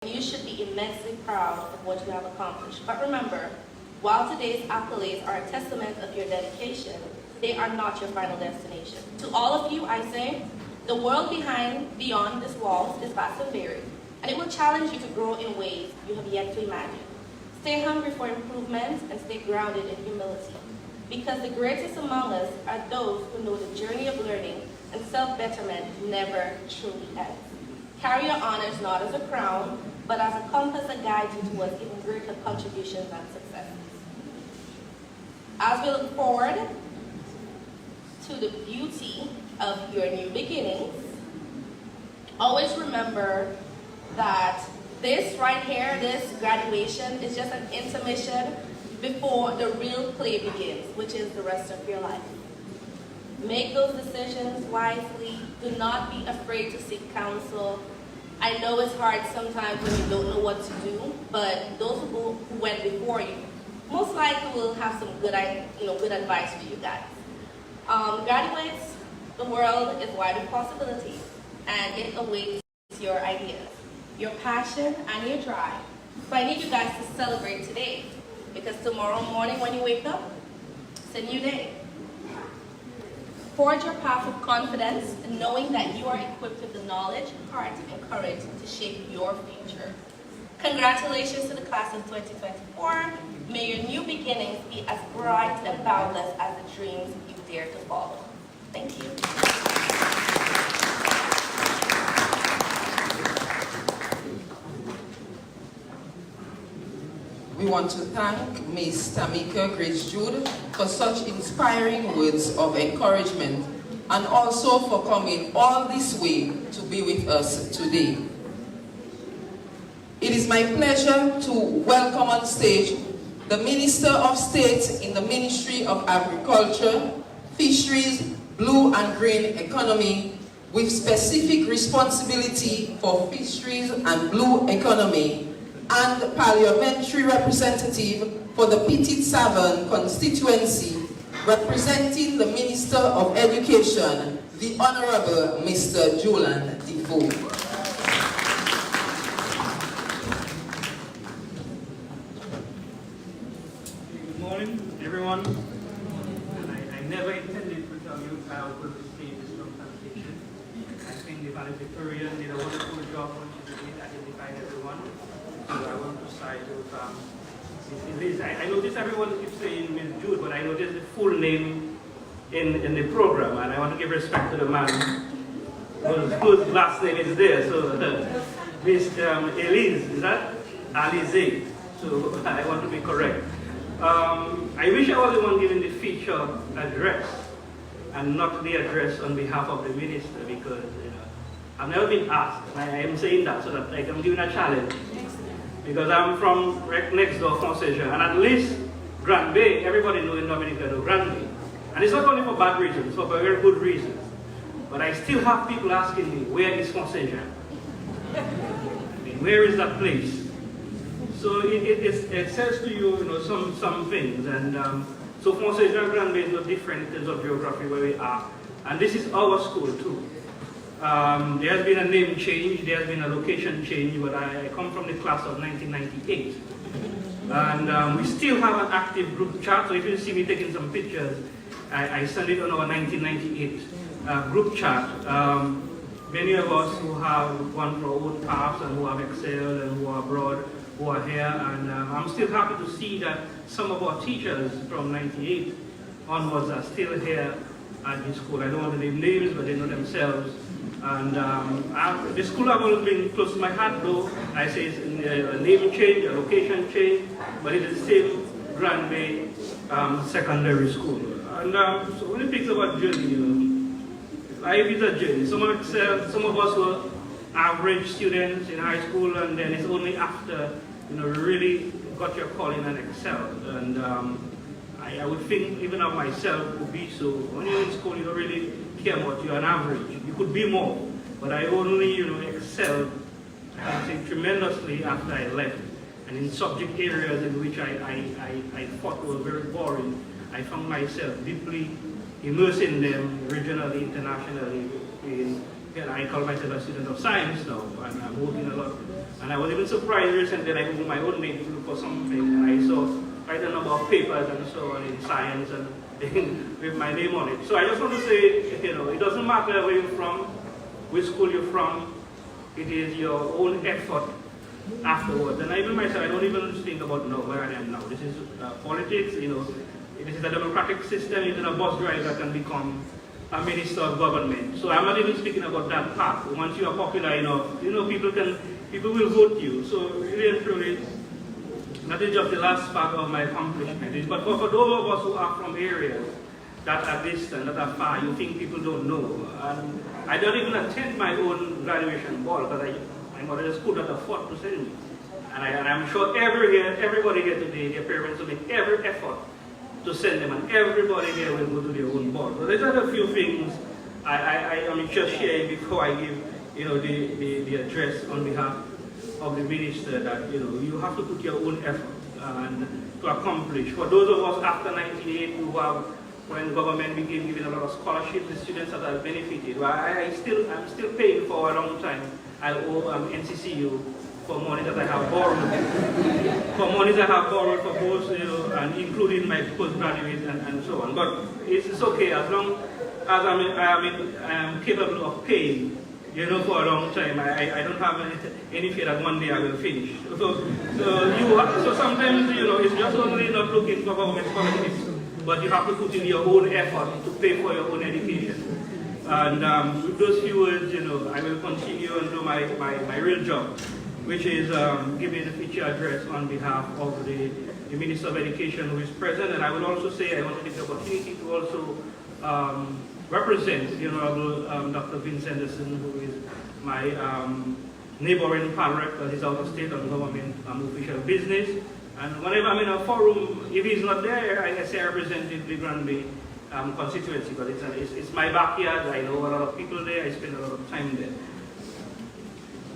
You should be immensely proud of what you have accomplished. But remember, while today's accolades are a testament of your dedication, they are not your final destination. To all of you, I say, the world beyond these walls is vast and varied, and it will challenge you to grow in ways you have yet to imagine. Stay hungry for improvement and stay grounded in humility, because the greatest among us are those who know the journey of learning and self-betterment never truly ends. Carry your honors not as a crown, but as a compass that guides you towards even greater contributions and successes. As we look forward to the beauty of your new beginnings, always remember that this right here, this graduation, is just an intermission before the real play begins, which is the rest of your life. Make those decisions wisely. Do not be afraid to seek counsel. I know it's hard sometimes when you don't know what to do, but those who went before you most likely will have some good advice for you guys. Graduates, the world is wide with possibilities, and it awaits your ideas, your passion, and your drive. So I need you guys to celebrate today, because tomorrow morning when you wake up, it's a new day. Forge your path with confidence, knowing that you are equipped with the knowledge, heart, and courage to shape your future. Congratulations to the class of 2024. May your new beginnings be as bright and boundless as the dreams you dare to follow. Thank you. We want to thank Ms. Tamika Grace Jude for such inspiring words of encouragement, and also for coming all this way to be with us today. It is my pleasure to welcome on stage the Minister of State in the Ministry of Agriculture, Fisheries, Blue and Green Economy, with specific responsibility for fisheries and blue economy, and Parliamentary Representative for the Petit-Savon constituency, representing the Minister of Education, the Honorable Mr. Julian Defoe. Good morning, everyone. I never intended to tell you how good the state is from translation. I think the valedictorian did a wonderful job when she did identify everyone. So I want to side with Ms. Liz. I noticed everyone keeps saying Ms. Jude, but I noticed the full name in the program, and I want to give respect to the man whose last name is there. So Ms. Elise, is that? Alize. So I want to be correct. I wish I was the one giving the feature address and not the address on behalf of the minister, because I've never been asked, and I am saying that so that I'm giving a challenge. Because I'm from next door, Fonseca, and at least Grand Bay, everybody knows in Dominica, Grand Bay. And it's not only for bad reasons, it's for very good reasons. But I still have people asking me, where is Fonseca? Where is that place? So it says to you, some things. And so Fonseca and Grand Bay is no different in terms of geography where we are. And this is our school too. There has been a name change, there has been a location change, but I come from the class of 1998. And we still have an active group chat, so if you see me taking some pictures, I send it on our 1998 group chat. Many of us who have gone for our own paths and who have excelled and who are abroad, who are here, and I'm still happy to see that some of our teachers from 98 onwards are still here at the school. I don't want to name names, but they know themselves. And the school have always been close to my heart, though. I say it's a name change, a location change, but it is the same Grand Bay Secondary School. And so when it picks about journey, life is a journey. Some of us were average students in high school, and then it's only after you really got your calling and excelled. And I would think even of myself would be so. When you're in school, you don't really care what you're an average. You could be more, but I only excelled, I think, tremendously after I left. And in subject areas in which I thought were very boring, I found myself deeply immersed in them regionally, internationally, in I call myself a student of science now, and I'm working a lot. And I was even surprised recently that I moved my own name to look for something, and I saw quite a number of papers and so on in science and with my name on it. So I just want to say, it doesn't matter where you're from, which school you're from, it is your own effort afterwards. And even myself, I don't even think about where I am now. This is politics, this is a democratic system. Even a bus driver can become a minister of government. So I'm not even speaking about that part. Once you are popular enough, people will vote you. So really and truly, that is just the last part of my accomplishment. But for those of us who are from areas that are distant, that are far, you think people don't know. And I don't even attend my own graduation ball because my mother just could not afford to send me. And I'm sure everybody here today, their parents will make every effort to send them, and everybody here will go to their own ball. So these are the few things I am just sharing before I give the address on behalf of the minister, that you have to put your own effort and to accomplish. For those of us after 1998 who have, when government began giving a lot of scholarships, the students that have benefited. Well, I'm still paying for a long time. I owe NCCU for money that I have borrowed, for both, and including my postgraduate and so on. But it's okay as long as I am capable of paying. For a long time, I don't have any fear that one day I will finish. So sometimes, it's just only not looking for government scholarships, but you have to put in your own effort to pay for your own education. And with those few words, I will continue and do my real job, which is giving the feature address on behalf of the Minister of Education who is present. And I will also say, I want to take the opportunity to also represent the Honorable Dr. Vince Anderson, who is my neighboring panel, because he's out of state on government official business. And whenever I'm in a forum, if he's not there, I say I represent the Granby constituency, because it's my backyard. I know a lot of people there. I spend a lot of time there.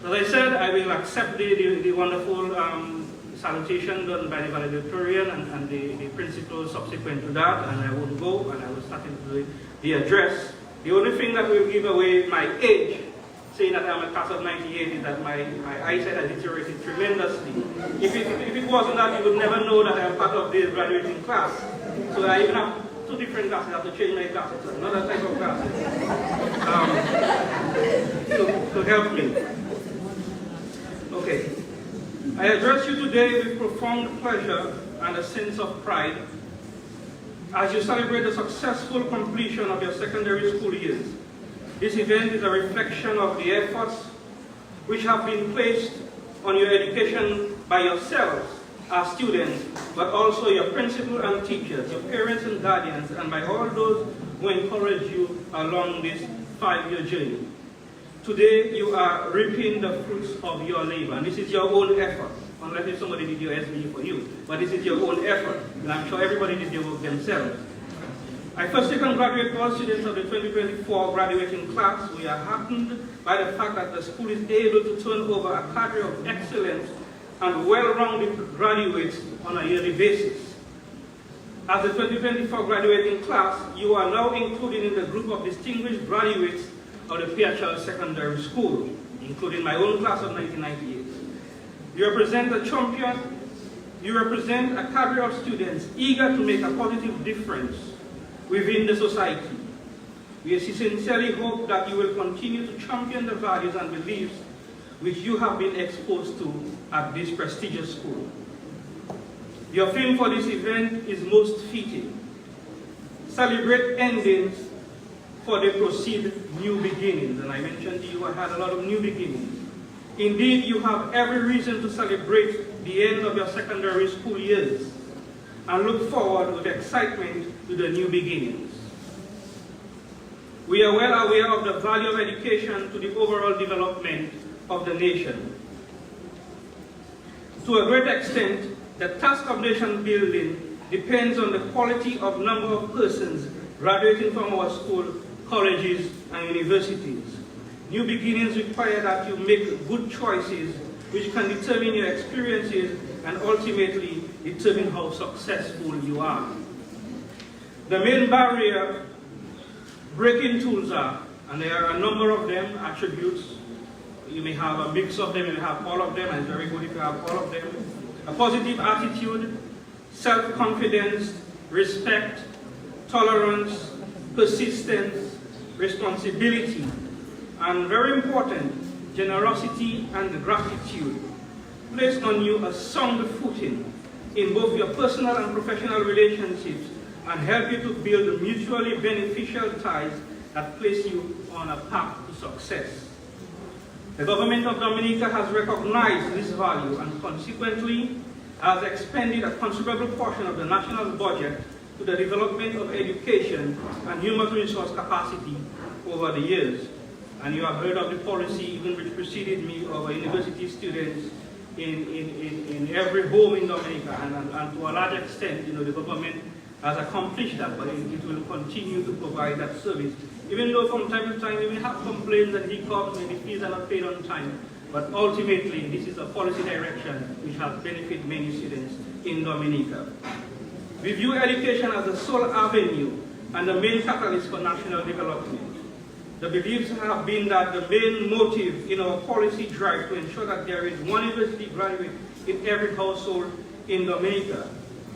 As I said, I will accept the wonderful salutation done by the valedictorian and the principal subsequent to that, and I will go and I will start into the address. The only thing that will give away my age, saying that I'm a class of 98, is that my eyesight has deteriorated tremendously. If it wasn't that, you would never know that I'm part of this graduating class. So I even have two different glasses. I have to change my glasses, another type of glasses, to help me. Okay. I address you today with profound pleasure and a sense of pride as you celebrate the successful completion of your secondary school years. This event is a reflection of the efforts which have been placed on your education by yourselves as students, but also your principal and teachers, your parents and guardians, and by all those who encourage you along this 5-year journey. Today, you are reaping the fruits of your labor, and this is your own effort, unless if somebody did your SBE for you, but this is your own effort, and I'm sure everybody did their work themselves. I firstly congratulate all students of the 2024 graduating class. We are heartened by the fact that the school is able to turn over a cadre of excellence and well-rounded graduates on a yearly basis. As the 2024 graduating class, you are now included in the group of distinguished graduates of the Pierre Charles Secondary School, including my own class of 1998. You represent a champion. You represent a cadre of students eager to make a positive difference within the society. We sincerely hope that you will continue to champion the values and beliefs which you have been exposed to at this prestigious school. Your theme for this event is most fitting. Celebrate endings for the Precede New Beginnings. And I mentioned to you I had a lot of new beginnings. Indeed, you have every reason to celebrate the end of your secondary school years and look forward with excitement to the new beginnings. We are well aware of the value of education to the overall development of the nation. To a great extent, the task of nation building depends on the quality of number of persons graduating from our school, colleges, and universities. New beginnings require that you make good choices which can determine your experiences and ultimately determine how successful you are. The main barrier breaking tools are And there are a number of them, attributes. You may have a mix of them, you may have all of them, and it's very good if you have all of them. A positive attitude, self-confidence, respect, tolerance, persistence, responsibility, and very important, generosity and gratitude place on you a sound footing in both your personal and professional relationships and help you to build mutually beneficial ties that place you on a path to success. The government of Dominica has recognized this value and consequently has expended a considerable portion of the national budget to the development of education and human resource capacity over the years. And you have heard of the policy even which preceded me of university students in every home in Dominica, and to a large extent, the government has accomplished that, but it will continue to provide that service. Even though from time to time we may have complaints and hiccups when the fees are not paid on time, but ultimately this is a policy direction which has benefited many students in Dominica. We view education as the sole avenue and the main catalyst for national development. The beliefs have been that the main motive in our policy drive to ensure that there is one university graduate in every household in Dominica.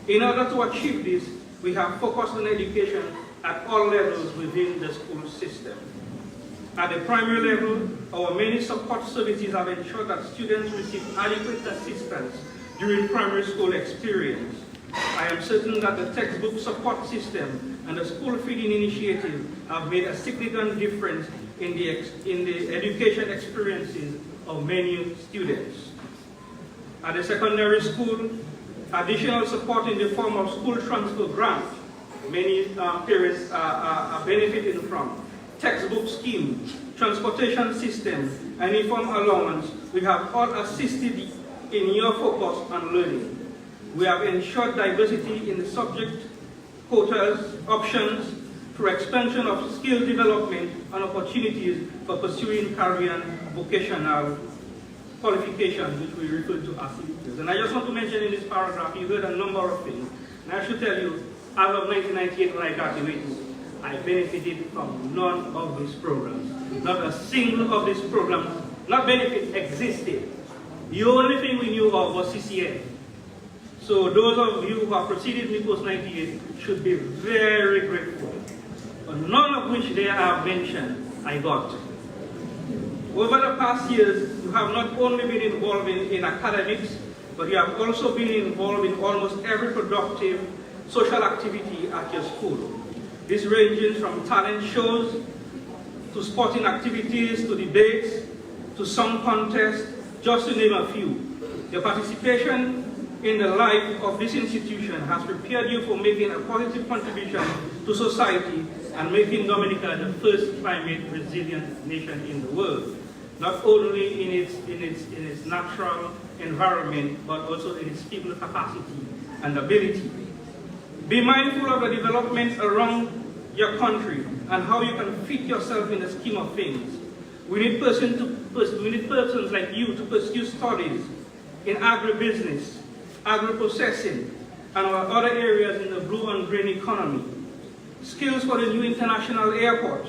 In order to achieve this, we have focused on education at all levels within the school system. At the primary level, our many support services have ensured that students receive adequate assistance during primary school experience. I am certain that the textbook support system and the school feeding initiative have made a significant difference in the education experiences of many students. At the secondary school, additional support in the form of school transfer grant, many parents are benefiting from, textbook scheme, transportation system, and uniform allowance, we have all assisted in your focus on learning. We have ensured diversity in the subject quotas, options, through expansion of skill development and opportunities for pursuing career and vocational qualifications, which we refer to as CPs. And I just want to mention in this paragraph, you heard a number of things. And I should tell you, as of 1998 when I graduated, I benefited from none of these programs. Not a single of these programs, not benefit, existed. The only thing we knew of was CCN. So those of you who have preceded me post-98 should be very grateful. But none of which they have mentioned, I got. Over the past years, you have not only been involved in academics, but you have also been involved in almost every productive social activity at your school. This ranges from talent shows, to sporting activities, to debates, to song contests, just to name a few. Your participation in the life of this institution has prepared you for making a positive contribution to society and making Dominica the first climate resilient nation in the world, not only in its natural environment, but also in its people capacity and ability. Be mindful of the developments around your country and how you can fit yourself in the scheme of things. We need persons like you to pursue studies in agribusiness, agro-processing, and other areas in the blue and green economy. Skills for the new international airport,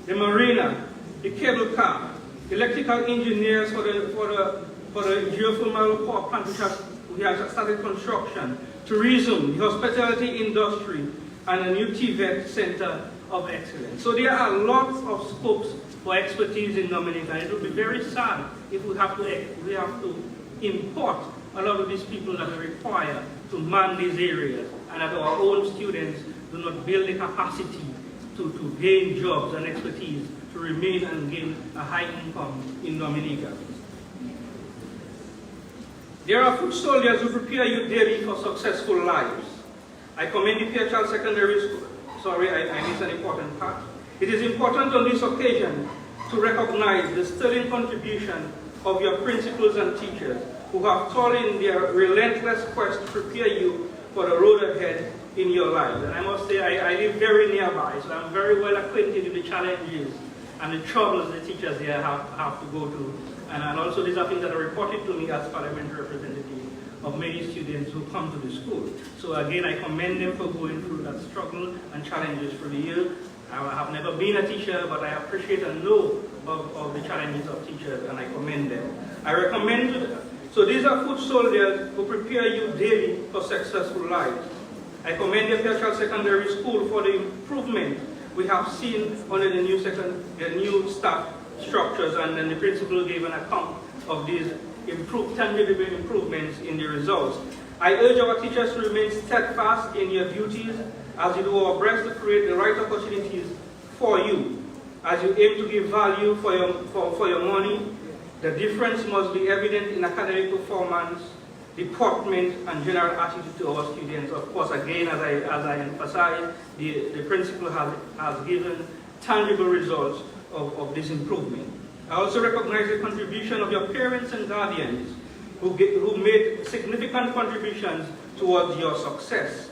the marina, the cable car, electrical engineers for the geothermal power plant which has started construction, tourism, the hospitality industry, and a new TVET Center of Excellence. So there are lots of scopes for expertise in Dominica. It would be very sad if we have to import a lot of these people that we require to man these areas, and that our own students do not build the capacity to gain jobs and expertise to remain and gain a high income in Dominica. There are foot soldiers who prepare you daily for successful lives. I commend the Pierre Charles Secondary School. Sorry, I missed an important part. It is important on this occasion to recognize the sterling contribution of your principals and teachers who have toiled in their relentless quest to prepare you for the road ahead in your lives. And I must say, I live very nearby, so I'm very well acquainted with the challenges and the troubles the teachers here have to go through. And also these are things that are reported to me as parliamentary representative of many students who come to the school. So again, I commend them for going through that struggle and challenges for the year. I have never been a teacher, but I appreciate and know of the challenges of teachers, and I commend them. I recommend, so these are foot soldiers who prepare you daily for successful lives. I commend the Pierre Charles Secondary School for the improvement we have seen under the new staff structures, and then the principal gave an account of these tangible improvements in the results. I urge our teachers to remain steadfast in your duties as you do our best to create the right opportunities for you. As you aim to give value for your money, the difference must be evident in academic performance, deportment, and general attitude to our students. Of course, again, as I emphasize, the principal has given tangible results of this improvement. I also recognize the contribution of your parents and guardians who made significant contributions towards your success.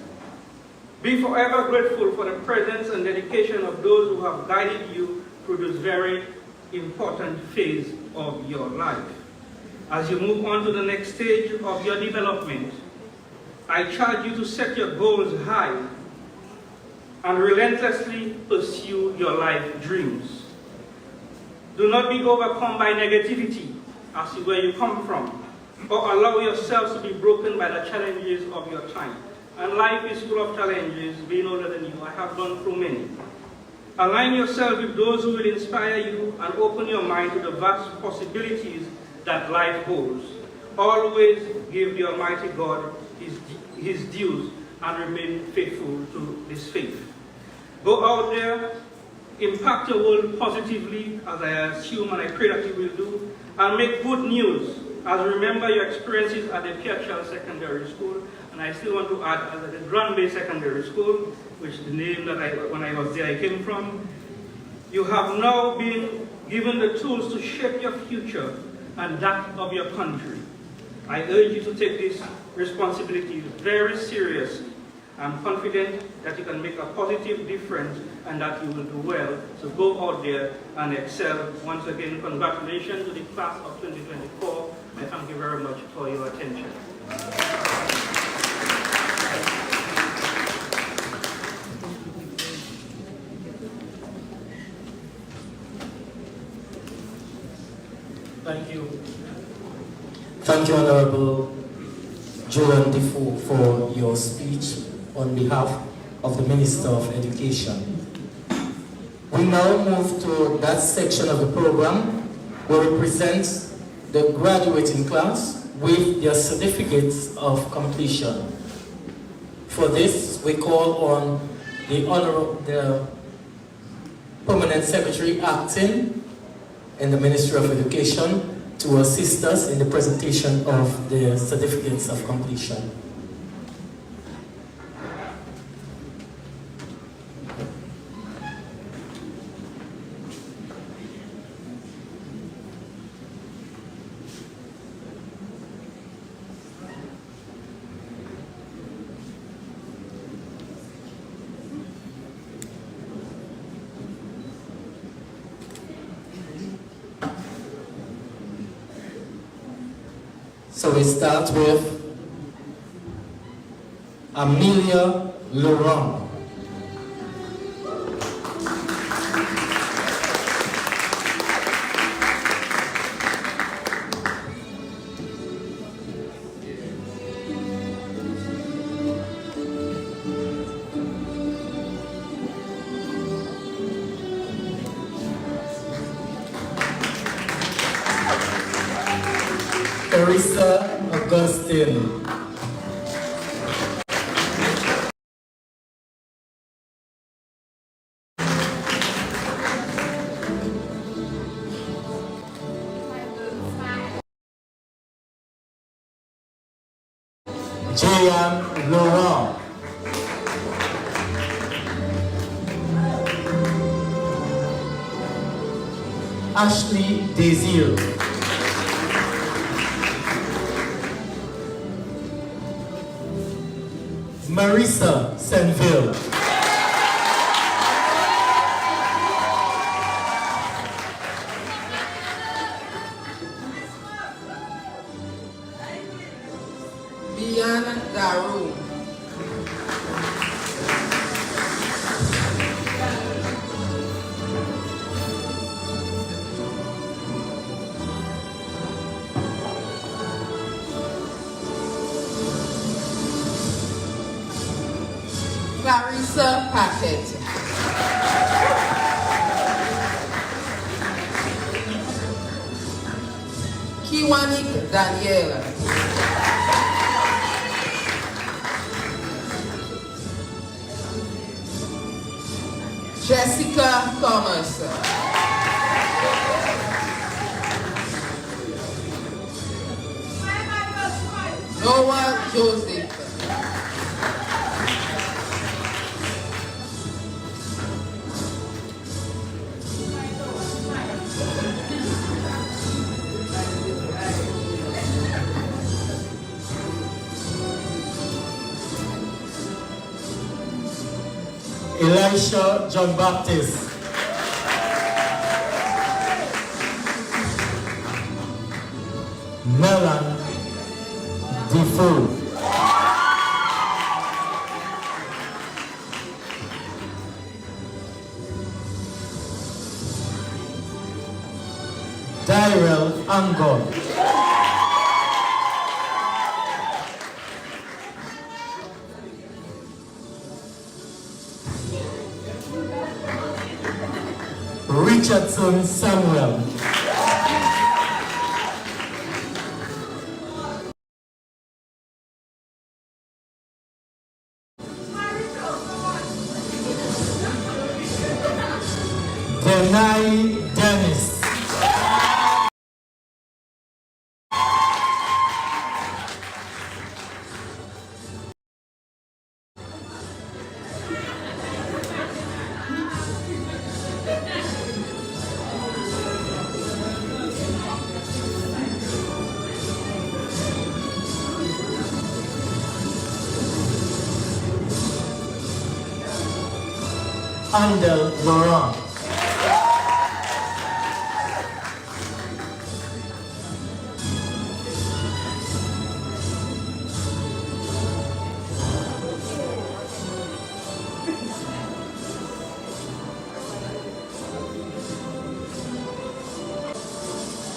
Be forever grateful for the presence and dedication of those who have guided you through this very important phase of your life. As you move on to the next stage of your development, I charge you to set your goals high and relentlessly pursue your life dreams. Do not be overcome by negativity as to where you come from, or allow yourselves to be broken by the challenges of your time. And life is full of challenges. Being older than you, I have gone through many. Align yourself with those who will inspire you and open your mind to the vast possibilities that life holds. Always give the Almighty God his dues and remain faithful to this faith. Go out there, impact your world positively, as I assume and I pray that you will do, and make good news. As remember your experiences at the Pierre Charles Secondary School, and I still want to add at the Grand Bay Secondary School, which is the name that when I was there I came from. You have now been given the tools to shape your future and that of your country. I urge you to take this responsibility very seriously. I'm confident that you can make a positive difference and that you will do well. So go out there and excel. Once again, congratulations to the class of 2024. I thank you very much for your attention. Thank you. Thank you, Honorable Joan Defoe, for your speech on behalf of the Minister of Education. We now move to that section of the program where we present the graduating class with their certificates of completion. For this, we call on the Permanent Secretary Acting in the Ministry of Education to assist us in the presentation of the certificates of completion. So we start with Amelia Laurent. Teresa Augustine. Jean Laurent. Ashley Desir. Marissa Senville. Bian Daru. Clarissa Packett. Kiwanik Daniela. Jessica Thomas. Noah Joseph. Elisha John Baptist. Melon Defoe. Tyrell Angon. Richardson Samuel. Denai Dennis. Andel Laurent.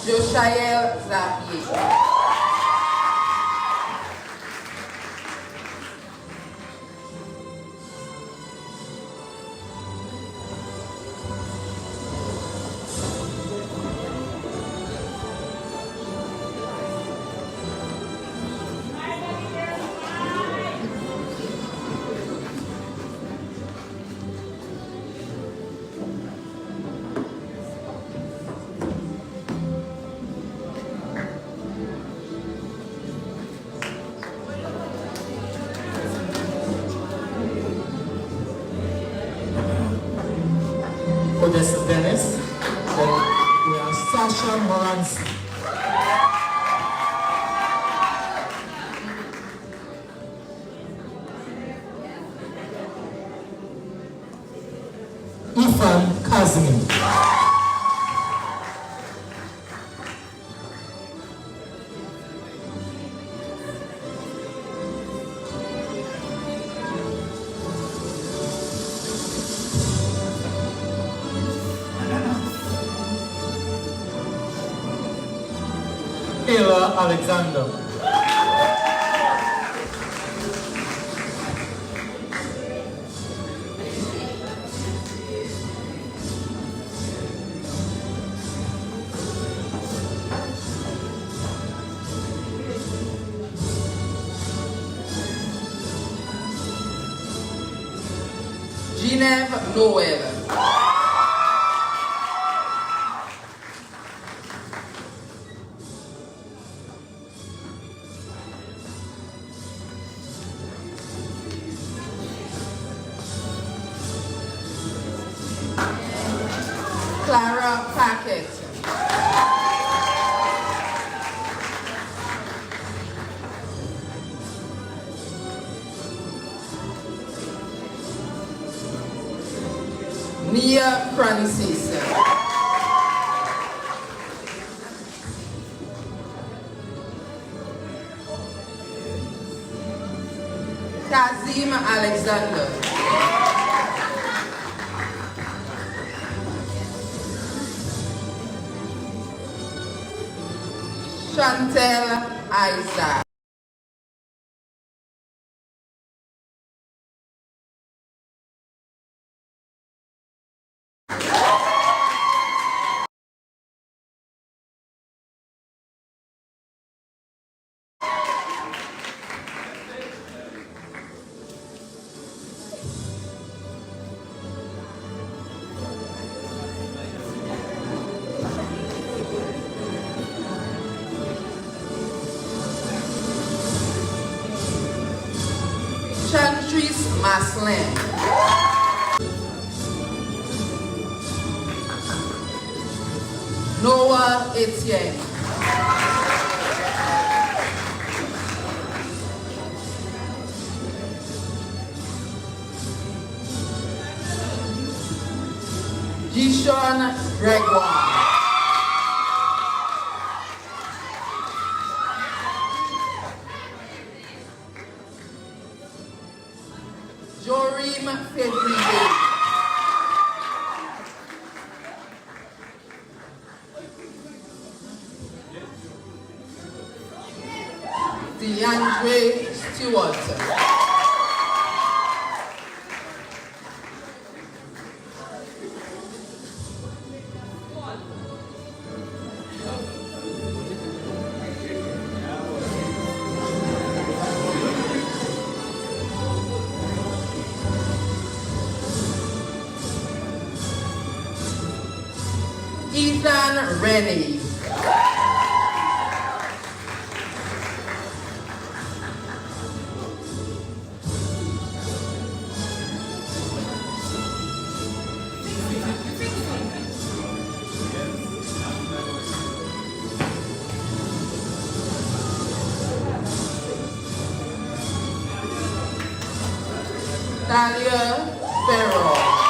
Joshael Zapier. Odessa Dennis. Then we have Sasha Moransi. Ifan Kazmi. Ella Alexander. Genevieve Noel. Clara Packett. Nia Francis. Kazim Alexander. Chantel Isaac. Aslan. Noah Etienne. Gishon Gregoire. Jorim Fedriye. DeAndre Stewart. Ethan Rennie. Talia Farrell.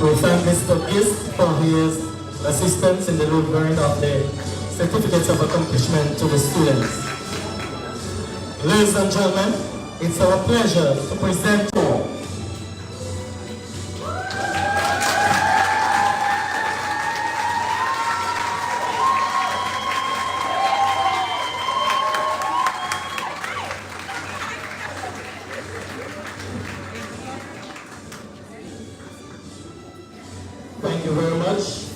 We thank Mr. Gist for his assistance in delivering of the certificates of accomplishment to the students. Ladies and gentlemen, it's our pleasure to present to you Thank you very much,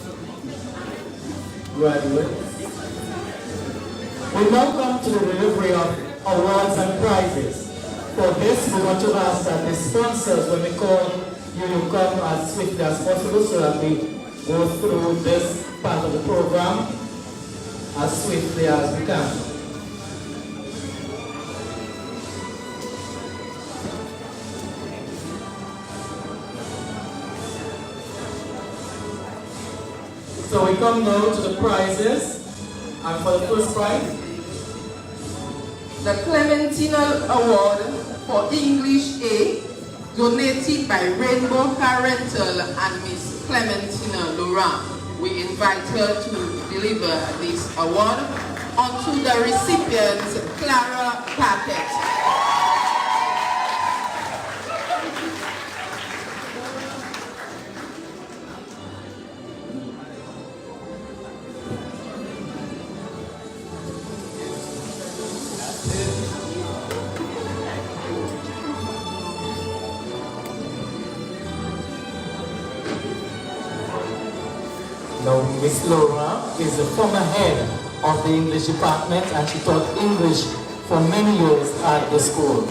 graduates. We now come to the delivery of awards and prizes. For this, we want to ask that the sponsors, when we call you, you come as swiftly as possible so that we go through this part of the program as swiftly as we can. So we come now to the prizes, and for the first prize, The Clementina Award for English A, donated by Rainbow Parental and Miss Clementina Laurent. We invite her to deliver this award onto the recipient, Clara Paquette. now Miss Laura is the former head of the English department and she taught English for many years at the school.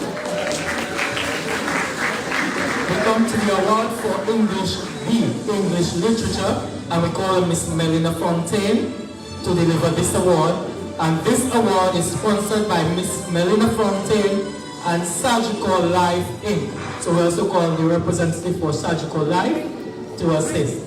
We come to the award for English B, English Literature, and we call Miss Melina Fontaine to deliver this award. And this award is sponsored by Miss Melina Fontaine and Surgical Life Inc. So we also call the representative for Surgical Life to assist.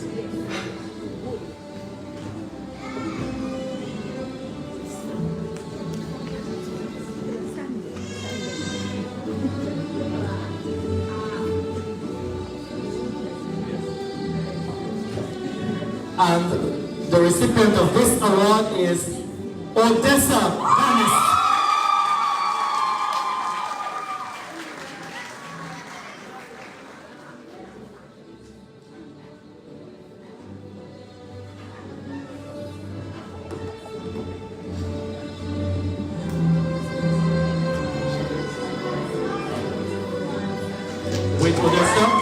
And the recipient of this award is Odessa Vanis. Wait, Odessa.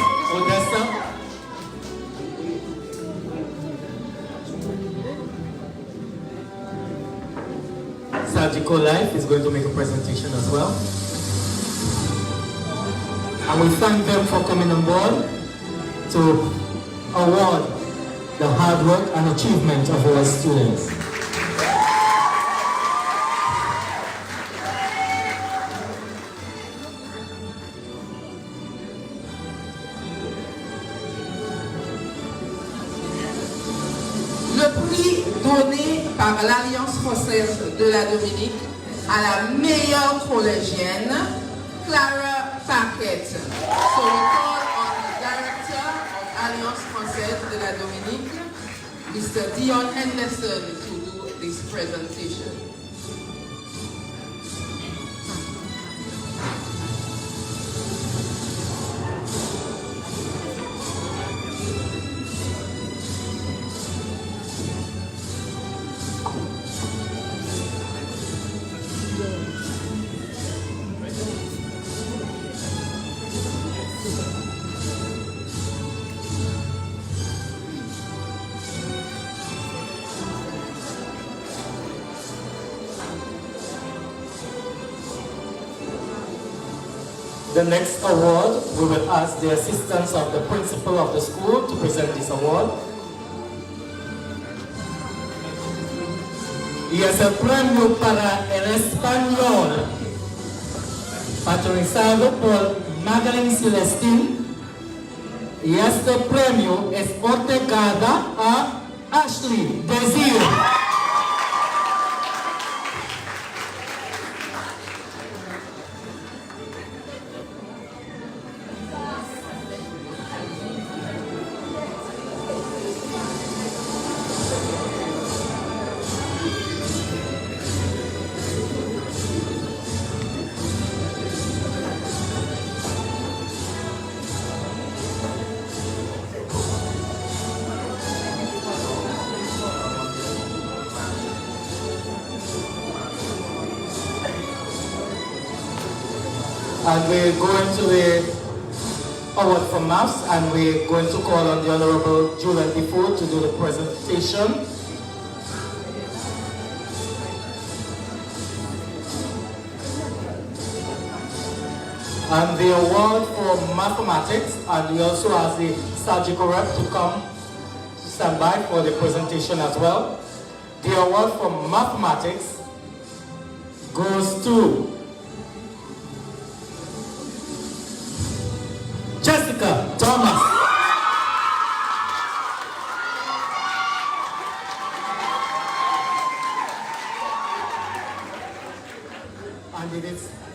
Surgical Life is going to make a presentation as well. And we thank them for coming on board to award the hard work and achievement of our students. Le prix donné par l'Alliance française de la Dominique à la meilleure collégienne, Clara Paquette. So we call on the director of Alliance française de la Dominique, Mr. Dion Henderson, to do this presentation. The next award, we will ask the assistance of the principal of the school to present this award. Y es el premio para el español, patronizado por Magdalene Celestín. Y este premio es otorgada a Ashley Desir. And we're going to the award for maths, and we're going to call on the Honorable Julian Defoe to do the presentation. And the award for mathematics, and we also ask the surgical rep to come to stand by for the presentation as well. The award for mathematics goes to Jessica Thomas. And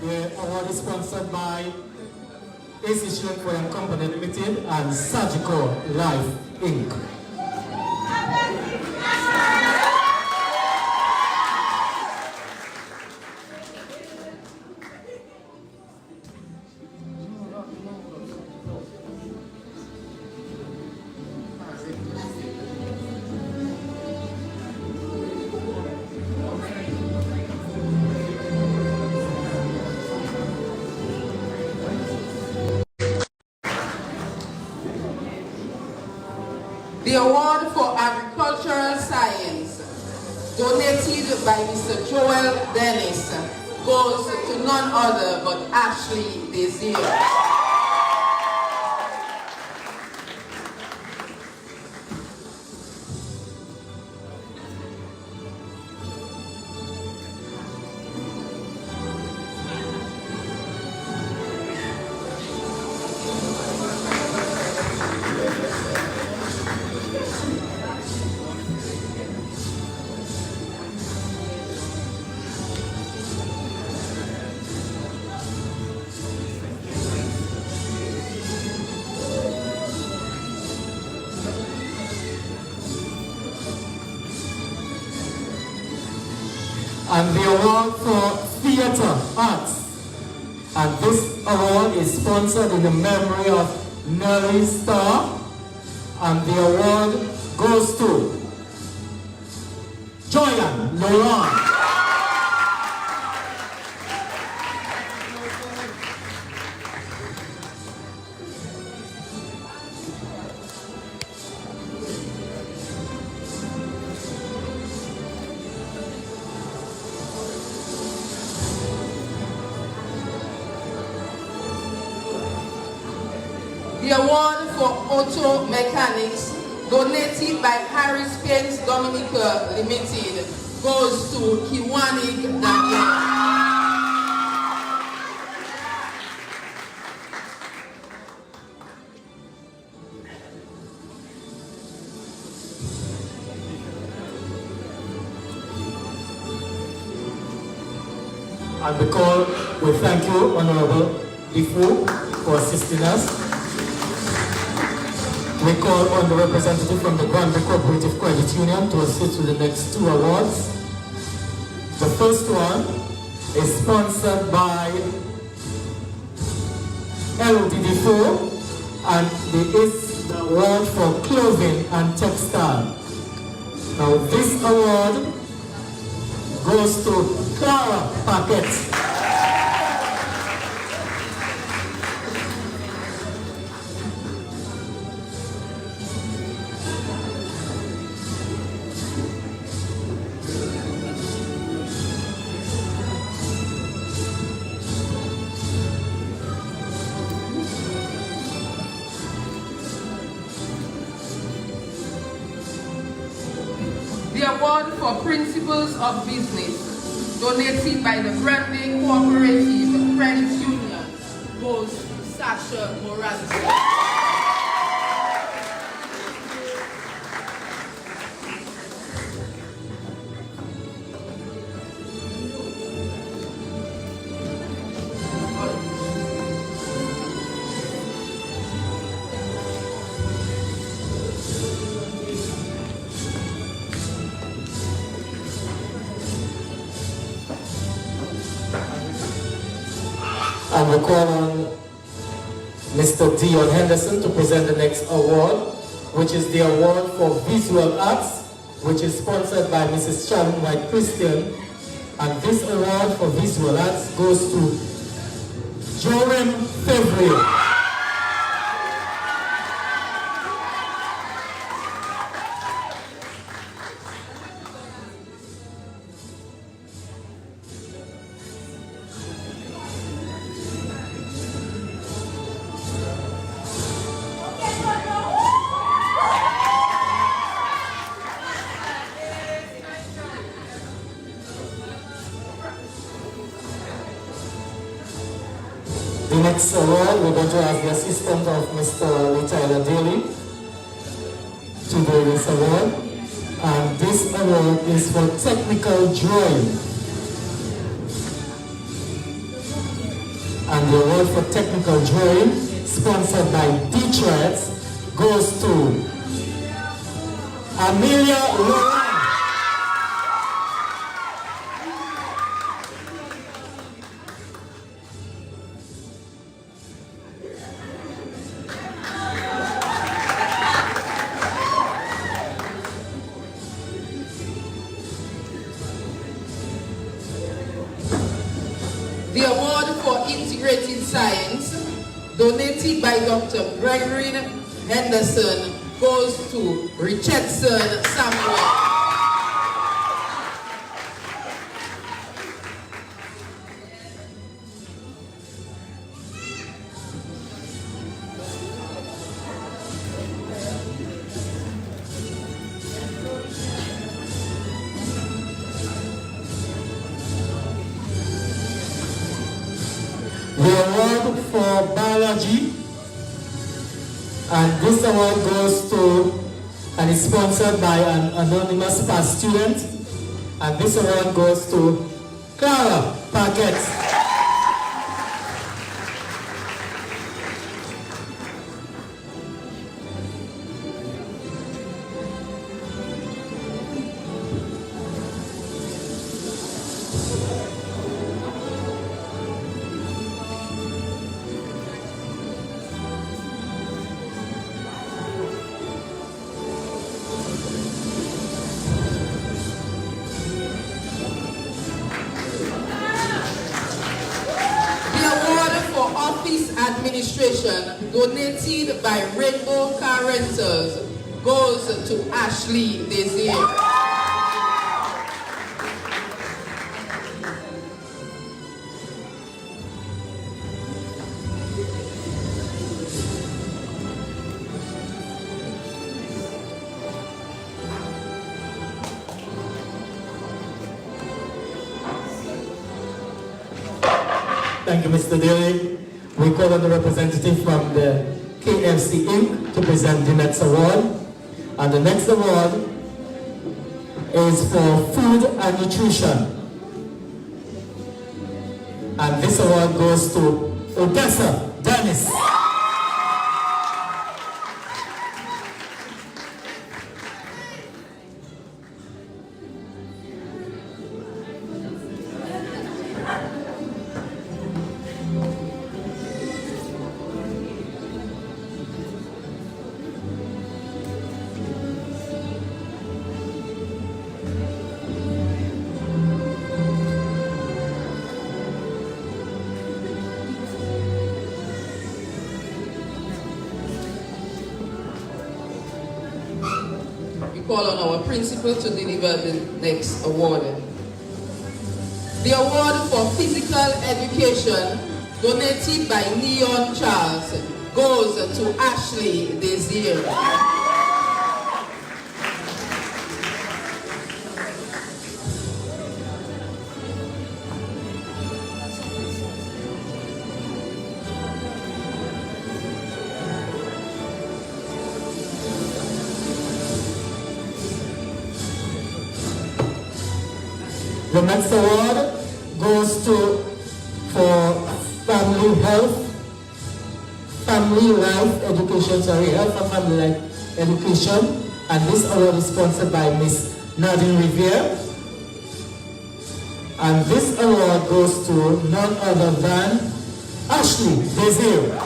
the award is sponsored by AC Children Company Limited and Surgical Life Inc. The award for agricultural science, donated by Mr. Joel Dennis, goes to none other but Ashley Desir. And the award for theater arts. And this award is sponsored in the memory of Nellie Starr. And the award goes to Joyan Laurent. award for auto mechanics donated by Harris Paints Dominica Limited goes to Kiwanik Daniel. And we thank you, Honorable Defoe, for assisting us. We call on the representative from the Granby Cooperative Credit Union to assist with the next two awards. The first one is sponsored by LD Defoe, and it is the award for clothing and textile. Now this award goes to Clara Paquette. The award for Principles of Business, donated by the Granby Cooperative Credit Union, goes to Sasha Morales. And we call on Mr. Dion Henderson to present the next award, which is the award for visual arts, which is sponsored by Mrs. Sharon White Christian. And this award for visual arts goes to Joram Fevrier. The next award, we're going to ask the assistant of Mr. Lee Tyler Daly to do this award. And this award is for technical drawing. And the award for technical drawing, sponsored by Detroit, goes to Amelia Lauren. The award for integrated science, donated by Dr. Gregory Henderson, goes to Richardson Samuel. The award for biology, and this award goes to, and is sponsored by an anonymous past student, and this award goes to Clara Paquette. Administration, donated by Rainbow Car Rentals, goes to Ashley Desir. Thank you, Mr. Daly. We call on the representative from the KFC Inc. to present the next award. And the next award is for food and nutrition. And this award goes to Odessa Dennis. Call on our principal to deliver the next award. The award for physical education donated by Pierre Charles goes to Ashley Desir. The next award goes for family life health and family life education, and this award is sponsored by Miss Nadine Riviere. And this award goes to none other than Ashley Desir.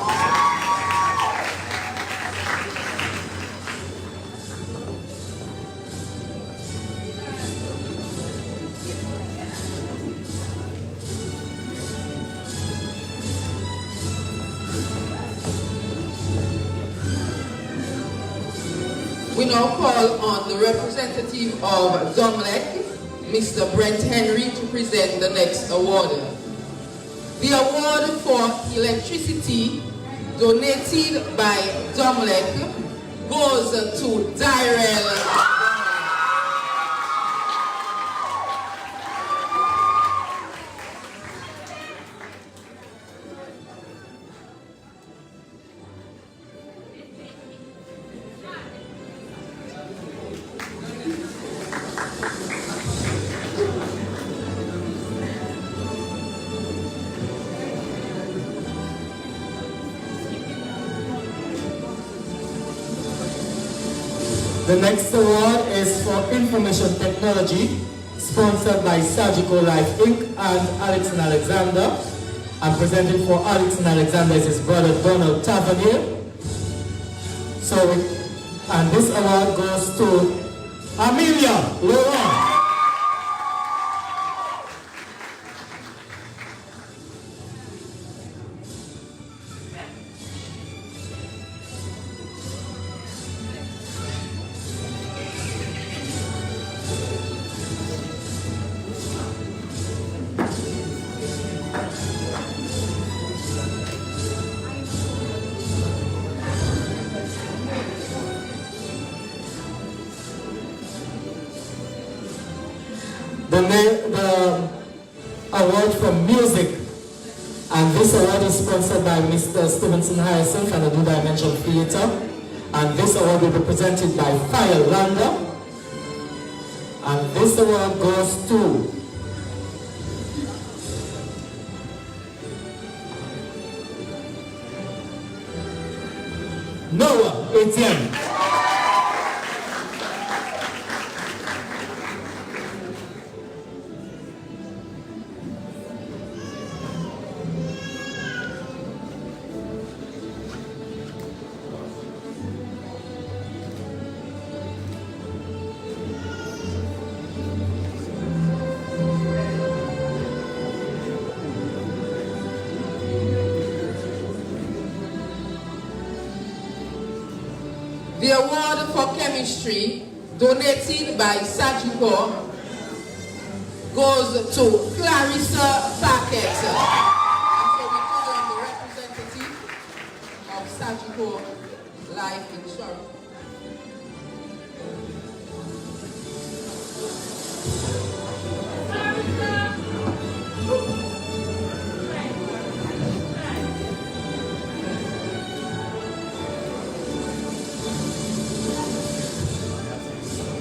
We now call on the representative of Domlec, Mr. Brent Henry, to present the next award. The award for electricity donated by Domlec goes to Dyrell. The next award is for Information Technology, sponsored by Surgical Life Inc. and Alex and Alexander. And presenting for Alex and Alexander is his brother Donald Tavernier. And this award goes to Amelia Laurent. The award for music, and this award is sponsored by Mr. Stevenson Harrison from the New Dimension Theatre, and this award will be presented by Fire Landa, and this award goes to Noah Etienne. The award for chemistry, donated by Sagicor, goes to Clarissa Paquette. And so we call on the representative of Sagicor Life Insurance.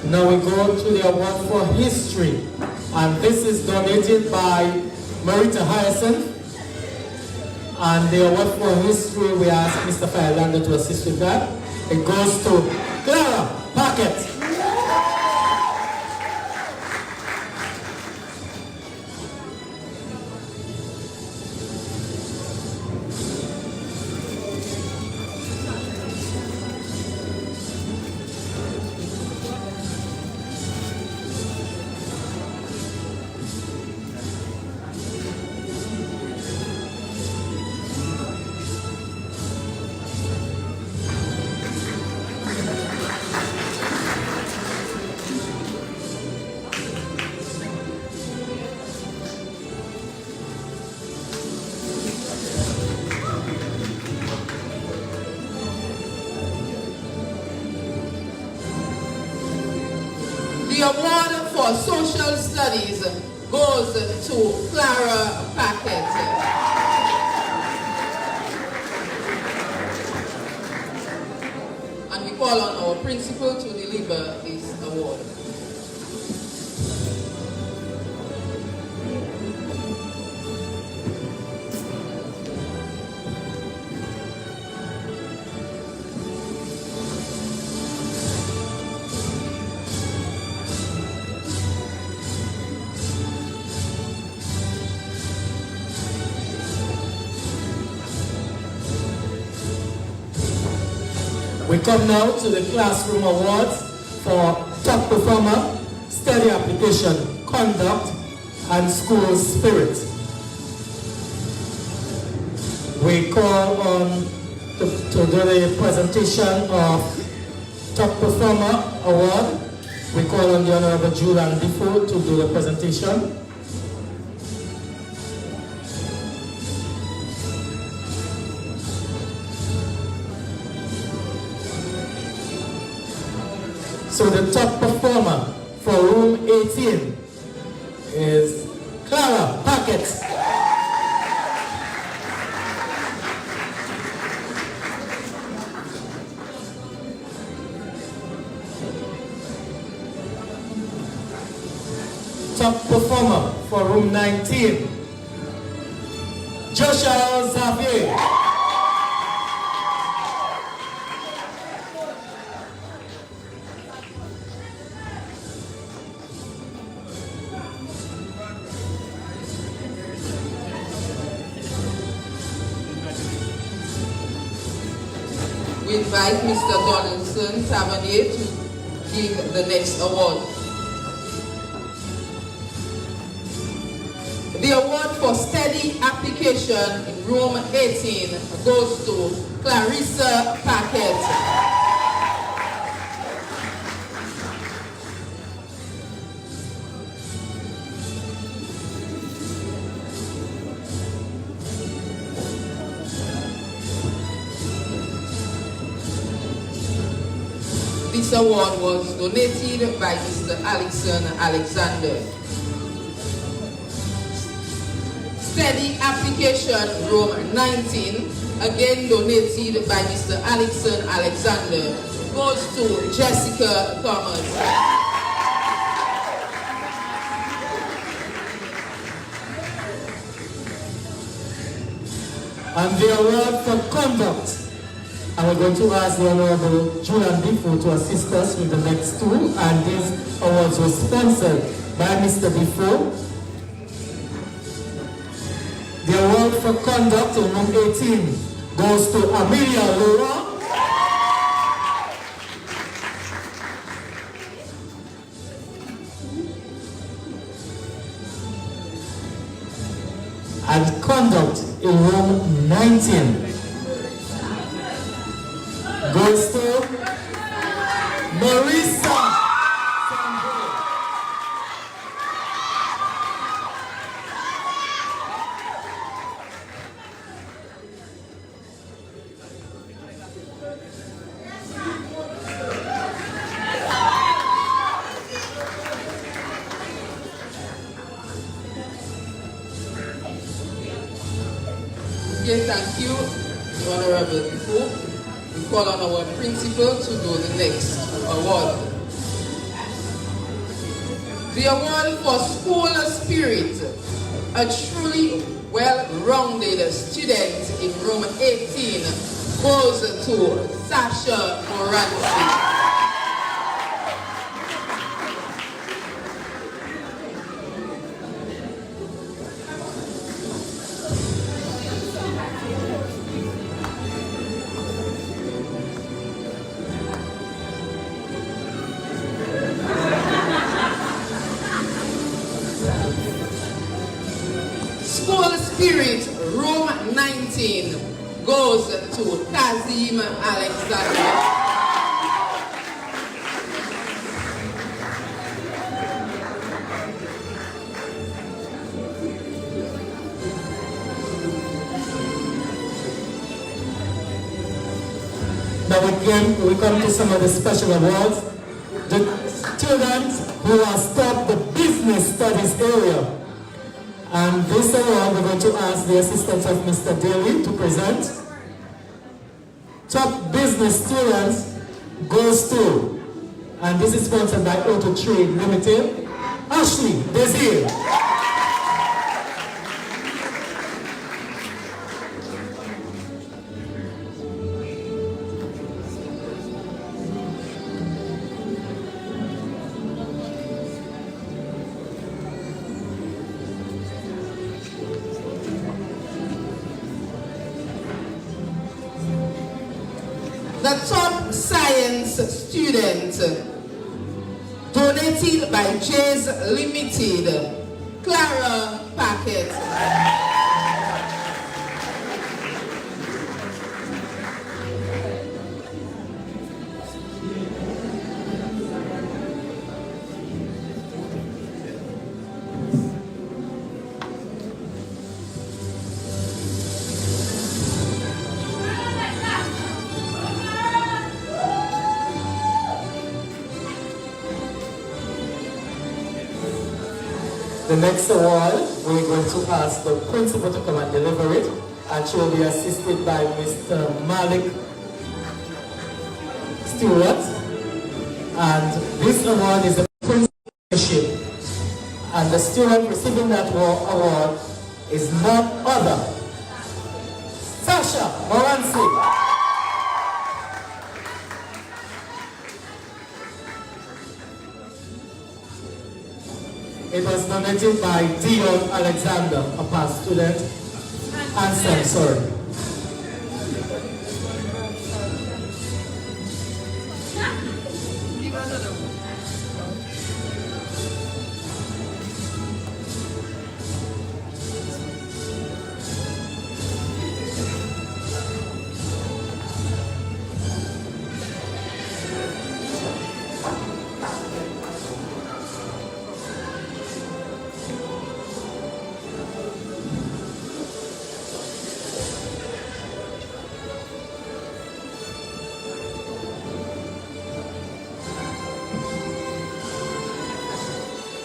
Now we go to the award for history, and this is donated by Marita Hyacinth. And the award for history, we ask Mr. Firelander to assist with that. It goes to Clara Paquette. The award for social studies goes to Clara Paquette. And we call on our principal to deliver this award. We come now to the classroom awards for top performer, study application, conduct, and school spirit. We call on to do the presentation of top performer award. We call on the Honorable Julian Defoe to do the presentation. So the top performer for room 18 is Clara Paquette. Top performer for room 19, Joshua Xavier. We invite Mr. Donaldson Tavernier to give the next award. The award for steady application in room 18 goes to Clarissa Paquette. This award was donated by Mr. Alexander. Steady application room 19, again donated by Mr. Alexander, goes to Jessica Thomas. And the award for conduct. And we're going to ask the Honorable Julian Defoe to assist us with the next two. And these awards were sponsored by Mr. Defoe. The award for conduct in room 18 goes to Amelia Laura. And conduct in room 19 goes to Marisa. Okay, thank you, Honorable Defoe. We call on our principal to do the next award. The award for school spirit, a truly well-rounded student in room 18, goes to Sasha Moranzi. School spirit, room 19, goes to Kazim Alexander. Now we come to some of the special awards. The students who have taught the business studies area. And this award we're going to ask the assistant of Mr. Daly to present. Top business students goes to, and this is sponsored by Auto Trade Limited, Ashley Desir. The top science student, donated by J's Limited, Clara Packet. The next award, we're going to ask the principal to come and deliver it, and she will be assisted by Mr. Malik Stewart. And this award is the principalship. And the student receiving that award is none other, Sasha Moranzi. It was donated by Dion Alexander, a past student, and sorry.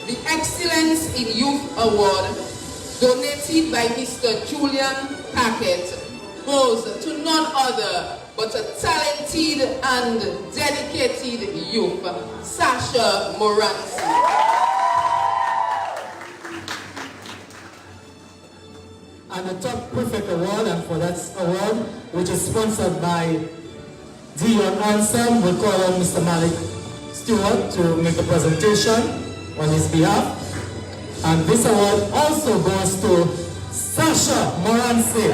The Excellence in Youth Award, donated by Mr. Julian Packet, goes to none other but a talented and dedicated youth, Sasha Moranzi. And the top prefect award, and for that award, which is sponsored by Dion Ansem, we'll call on Mr. Malik Stewart to make the presentation on his behalf. And this award also goes to Sasha Moranzi.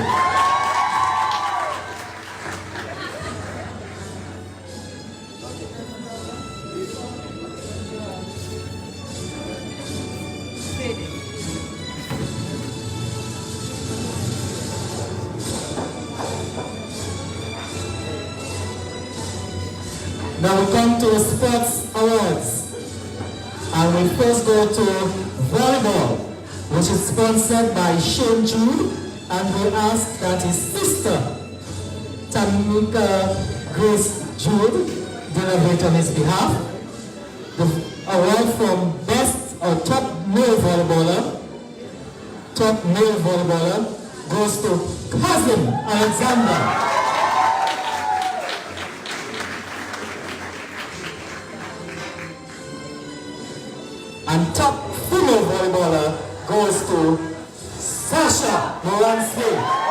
Now we come to the sports awards. And we first go to volleyball, which is sponsored by Shane Jude, and we ask that his sister, Tamika Grace Jude, deliver it on his behalf. The award from best or top male volleyballer goes to Kazim Alexander. And top female volleyballer goes to Sasha Moran-Slade.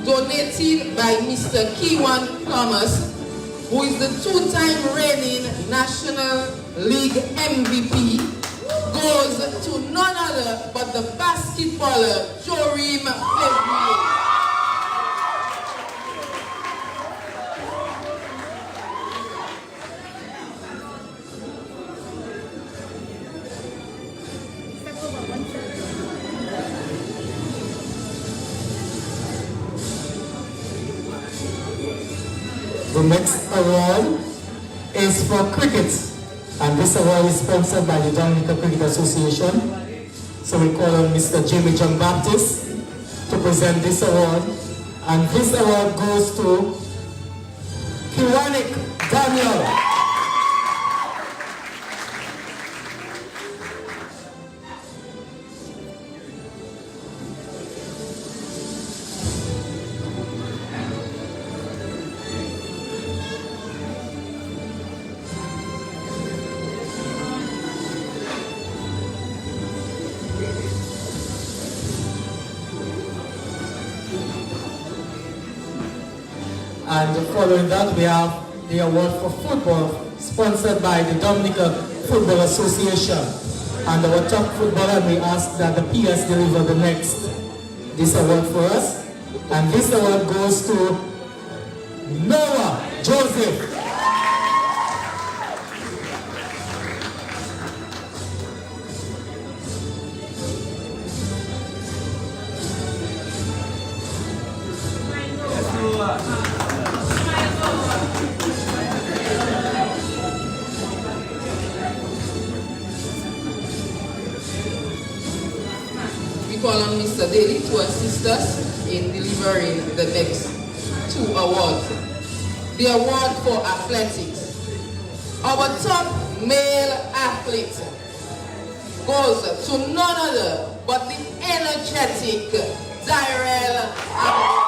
Donated by Mr. Kewan Thomas, who is the two-time reigning National League MVP, goes to none other but the basketballer Jorim February. The next award is for cricket, and this award is sponsored by the Dominica Cricket Association. So we call on Mr. Jimmy John Baptist to present this award, and this award goes to Kiranik Daniel. And following that, we have the award for football, sponsored by the Dominica Football Association. And our top footballer, we ask that the PS deliver this award for us. And this award goes to Noah Joseph. We call on Mr. Daly to assist us in delivering the next two awards. The award for athletics. Our top male athlete goes to none other but the energetic Tyrell Abbott.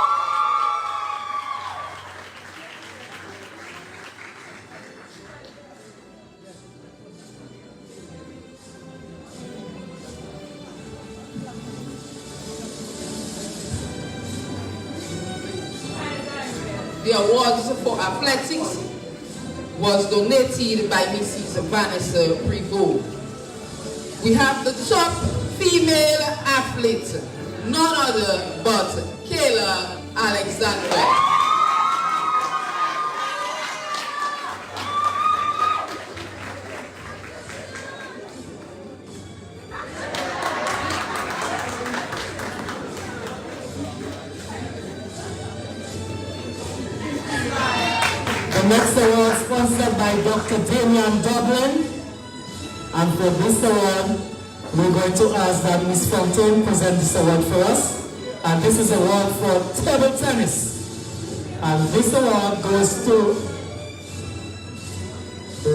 The awards for athletics was donated by Mrs. Vanessa Prevost. We have the top female athlete, none other but Kayla Alexandra. The next award sponsored by Dr. Damian Dublin. And for this award, we're going to ask that Ms. Fontaine present this award for us. And this is an award for table tennis. And this award goes to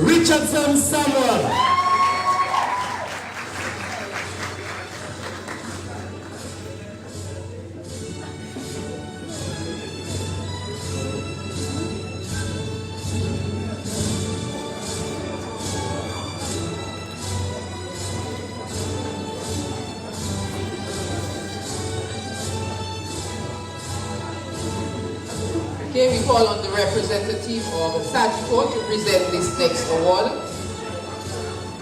Richardson Samuel. Here we call on the representative of Sagiko to present this next award.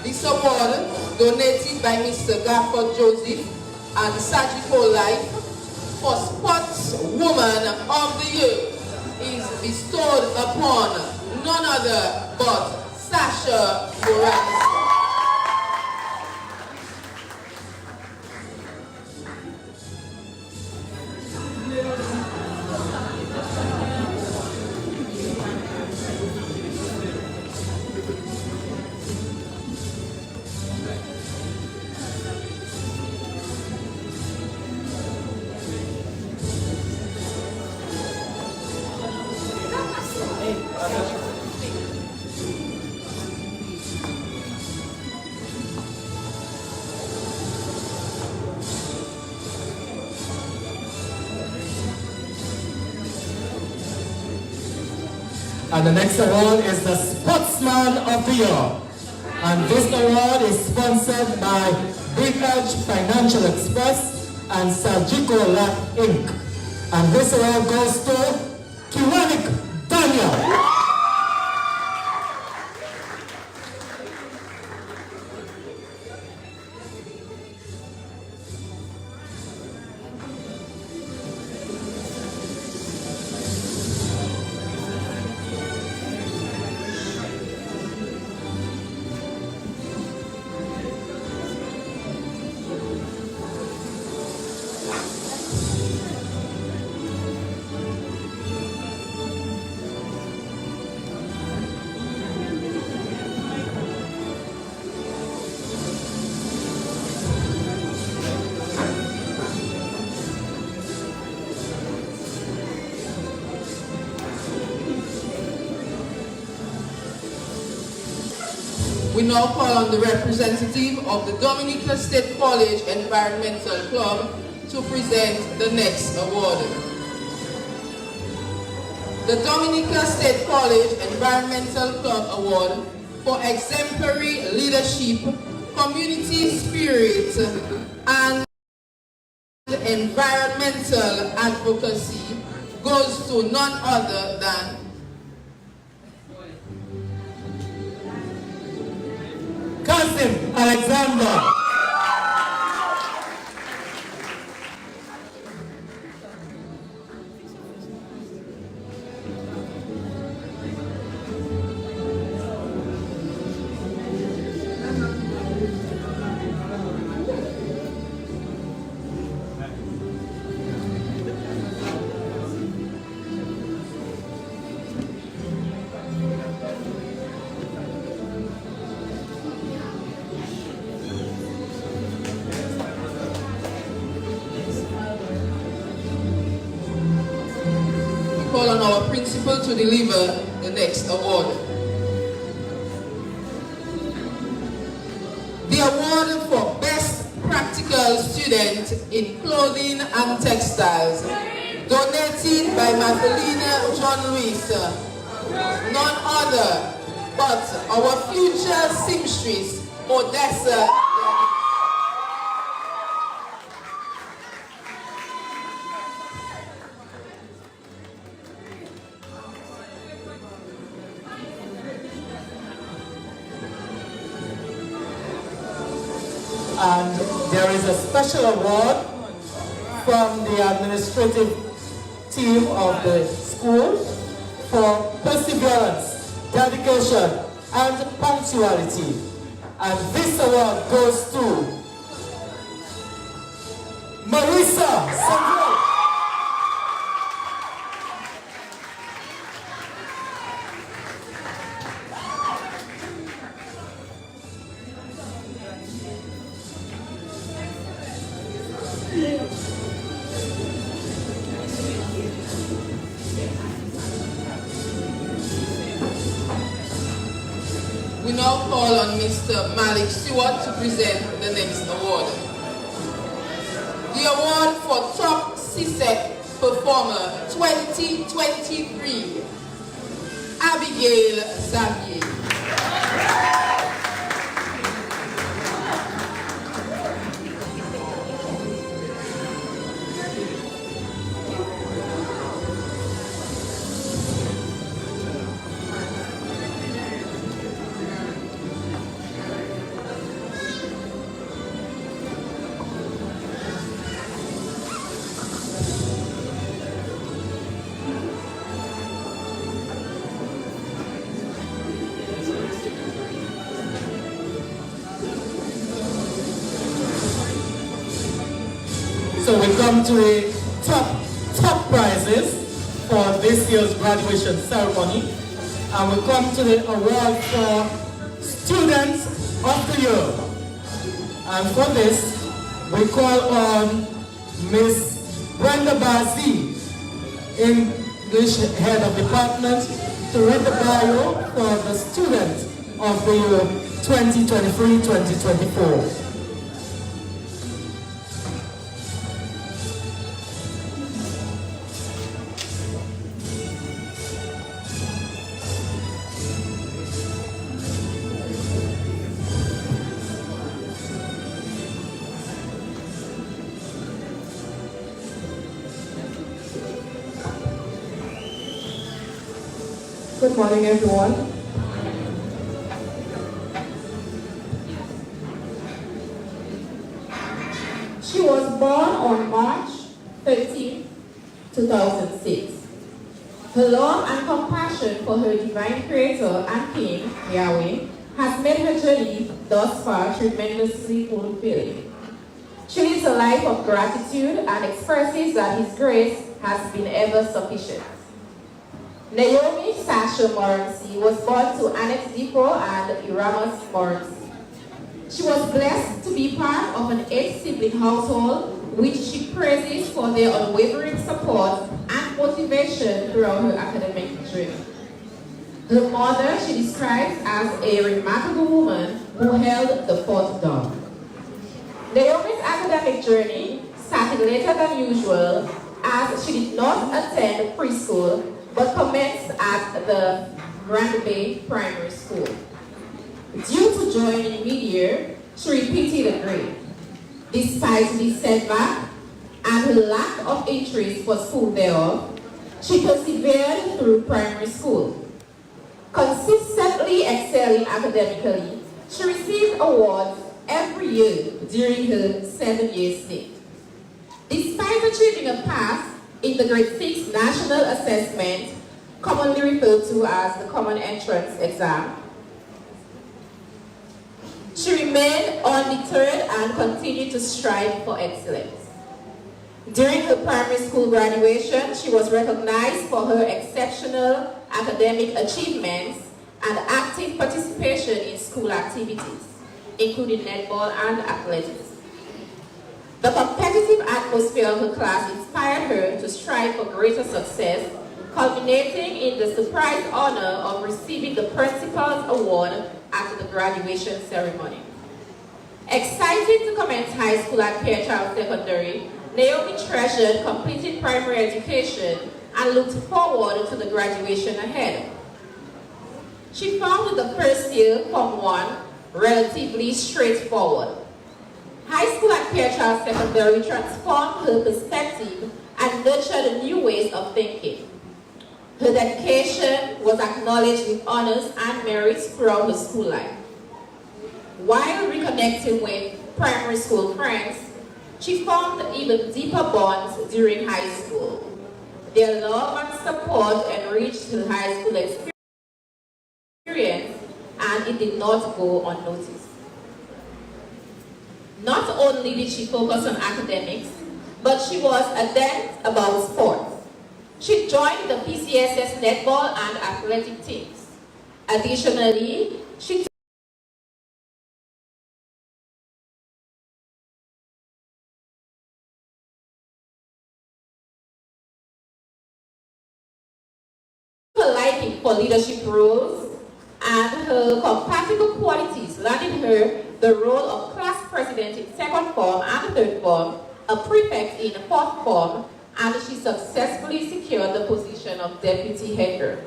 This award, donated by Mr. Gafford Joseph and Surgical Life for Sportswoman of the Year is bestowed upon none other but Sasha Moranis. And the next award is the Sportsman of the Year. And this award is sponsored by Breakage Financial Express and Surgical Life Inc. And this award goes to Kiwanik Daniel. We now call on the representative of the Dominica State College Environmental Club to present the next award. The Dominica State College Environmental Club Award for exemplary leadership, community spirit, and environmental advocacy goes to none other than Kasim Alexander. call on our principal to deliver the next award. The award for Best Practical Student in Clothing and Textiles, donated by Magdalena John Luis, none other but our future seamstress, Odessa. And there is a special award from the administrative team of the school for perseverance, dedication, and punctuality. And this award goes to Marisa Sandro. We now call on Mr. Malik Stewart to present the next award. The award for Top CSEC Performer 2023, Abigail Xavier. So we come to the top prizes for this year's graduation ceremony. And we come to the award for Students of the Year. And for this, we call on Miss Brenda Bazi, English Head of Department, to read the bio for the Student of the Year 2023-2024. Good morning, everyone. She was born on March 13, 2006. Her love and compassion for her divine creator and king, Yahweh, has made her journey thus far tremendously fulfilling. She lives a life of gratitude and expresses that His grace has been ever sufficient. Naomi Sasha Morency was born to Annette Dippo and Iramas Morency. She was blessed to be part of an 8-sibling household, which she praises for their unwavering support and motivation throughout her academic journey. Her mother she describes as a remarkable woman who held the fort down. Naomi's academic journey started later than usual, as she did not attend preschool but commenced at the Grand Bay Primary School. Due to joining mid-year, she repeated a grade. Despite this setback and her lack of interest for school thereof, she persevered through primary school. Consistently excelling academically, she received awards every year during her 7-year stint. Despite achieving a pass in the Grade 6 National Assessment, commonly referred to as the Common Entrance Exam, she remained undeterred and continued to strive for excellence. During her primary school graduation, she was recognized for her exceptional academic achievements and active participation in school activities, including netball and athletics. The competitive atmosphere of her class inspired her to strive for greater success, culminating in the surprise honor of receiving the Principal's Award at the graduation ceremony. Excited to commence high school at Pierre Charles Secondary, Naomi treasured completing primary education and looked forward to the graduation ahead. She found the first year, Form 1, relatively straightforward. High school at Pierre Charles Secondary transformed her perspective and nurtured new ways of thinking. Her dedication was acknowledged with honors and merits throughout her school life. While reconnecting with primary school friends, she formed even deeper bonds during high school. Their love and support enriched her high school experience, and it did not go unnoticed. Not only did she focus on academics, but she was adept about sports. She joined the PCSS netball and athletic teams. Additionally, she took a liking for leadership roles, and her compatible qualities landed her the role of class president in 2nd form and 3rd form, a prefect in 4th form, and she successfully secured the position of deputy head girl.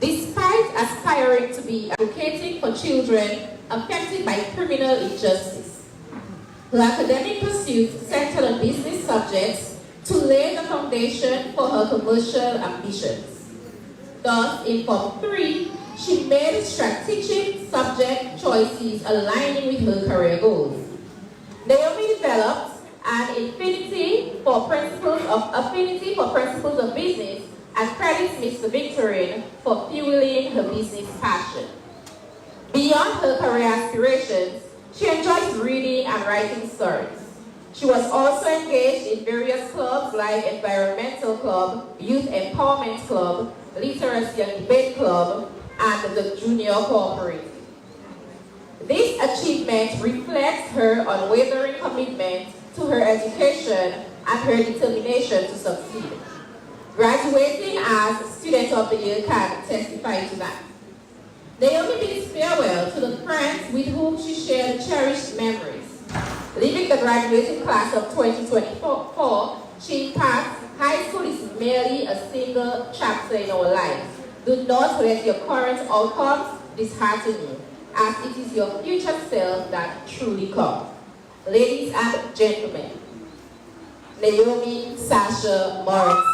Despite aspiring to be advocating for children affected by criminal injustice, her academic pursuits centered on business subjects to lay the foundation for her commercial ambitions. Thus, in Form 3, she made strategic subject choices aligning with her career goals. Naomi developed an affinity for principles of business and credits Mr. Victorine for fueling her business passion. Beyond her career aspirations, she enjoys reading and writing stories. She was also engaged in various clubs like Environmental Club, Youth Empowerment Club, Literacy and Debate Club, and the Junior Cooperative. This achievement reflects her unwavering commitment to her education and her determination to succeed. Graduating as Student of the Year can testify to that. Naomi bids farewell to the friends with whom she shared cherished memories. Leaving the graduating class of 2024, she impacts high school is merely a single chapter in our lives. Do not let your current outcomes dishearten you, as it is your future self that truly counts. Ladies and gentlemen, Naomi Sasha Morris.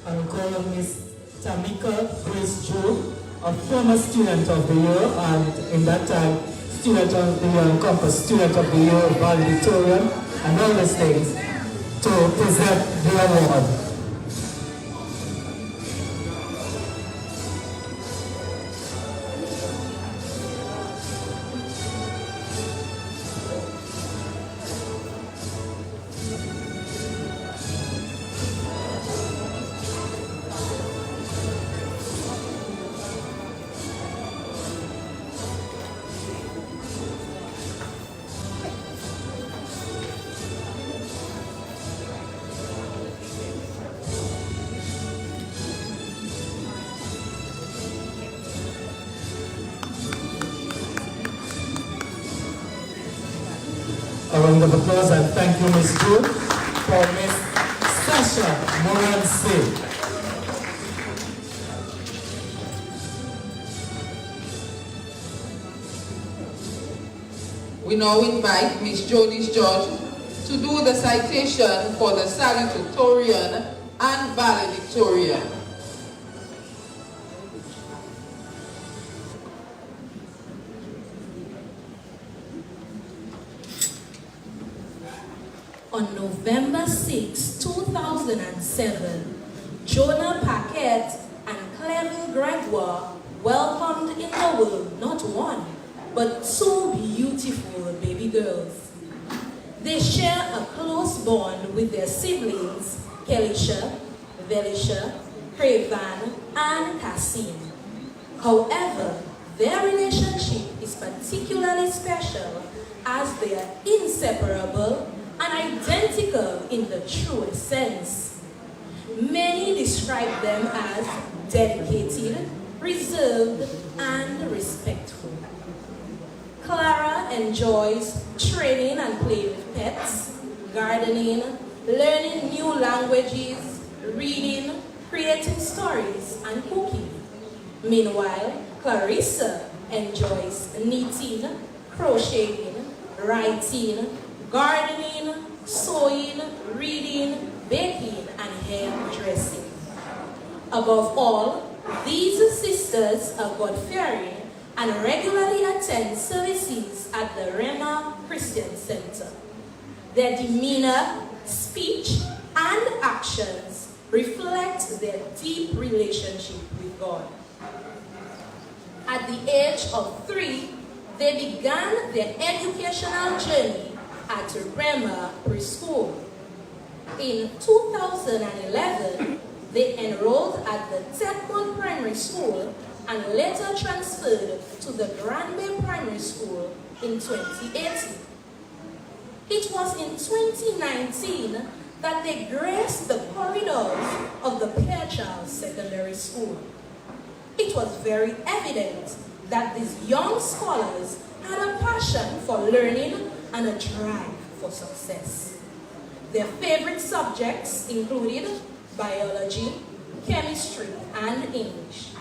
I will call on Ms. Tamika Grace Joe, a former Student of the Year, and in that time, Student of the Year encompassed Student of the Year, Valedictorian, and all those things, to present the award. A round of applause and thank you, Ms. Drew, for Ms. Sasha Moransi. We now invite Ms. Jodie George to do the citation for the salutatorian and valedictorian. On November 6, 2007, Jonah Paquette and Clevin Gregoire welcomed in the world not one, but two beautiful baby girls. They share a close bond with their siblings, Kelisha, Velisha, Cravan, and Cassim. However, their relationship is particularly special as they are inseparable and identical in the truest sense. Many describe them as dedicated, reserved, and respectful. Clara enjoys training and playing with pets, gardening, learning new languages, reading, creating stories, and cooking. Meanwhile, Clarissa enjoys knitting, crocheting, writing, gardening, sewing, reading, baking, and hairdressing. Above all, these sisters are God-fearing and regularly attend services at the Rema Christian Center. Their demeanor, speech, and actions reflect their deep relationship with God. At the age of 3, they began their educational journey at Rema Preschool. In 2011, they enrolled at the Techmont Primary School and later transferred to the Grand Bay Primary School in 2018. It was in 2019 that they graced the corridors of the Pierre Charles Secondary School. It was very evident that these young scholars had a passion for learning and a drive for success. Their favorite subjects included biology, chemistry, and English.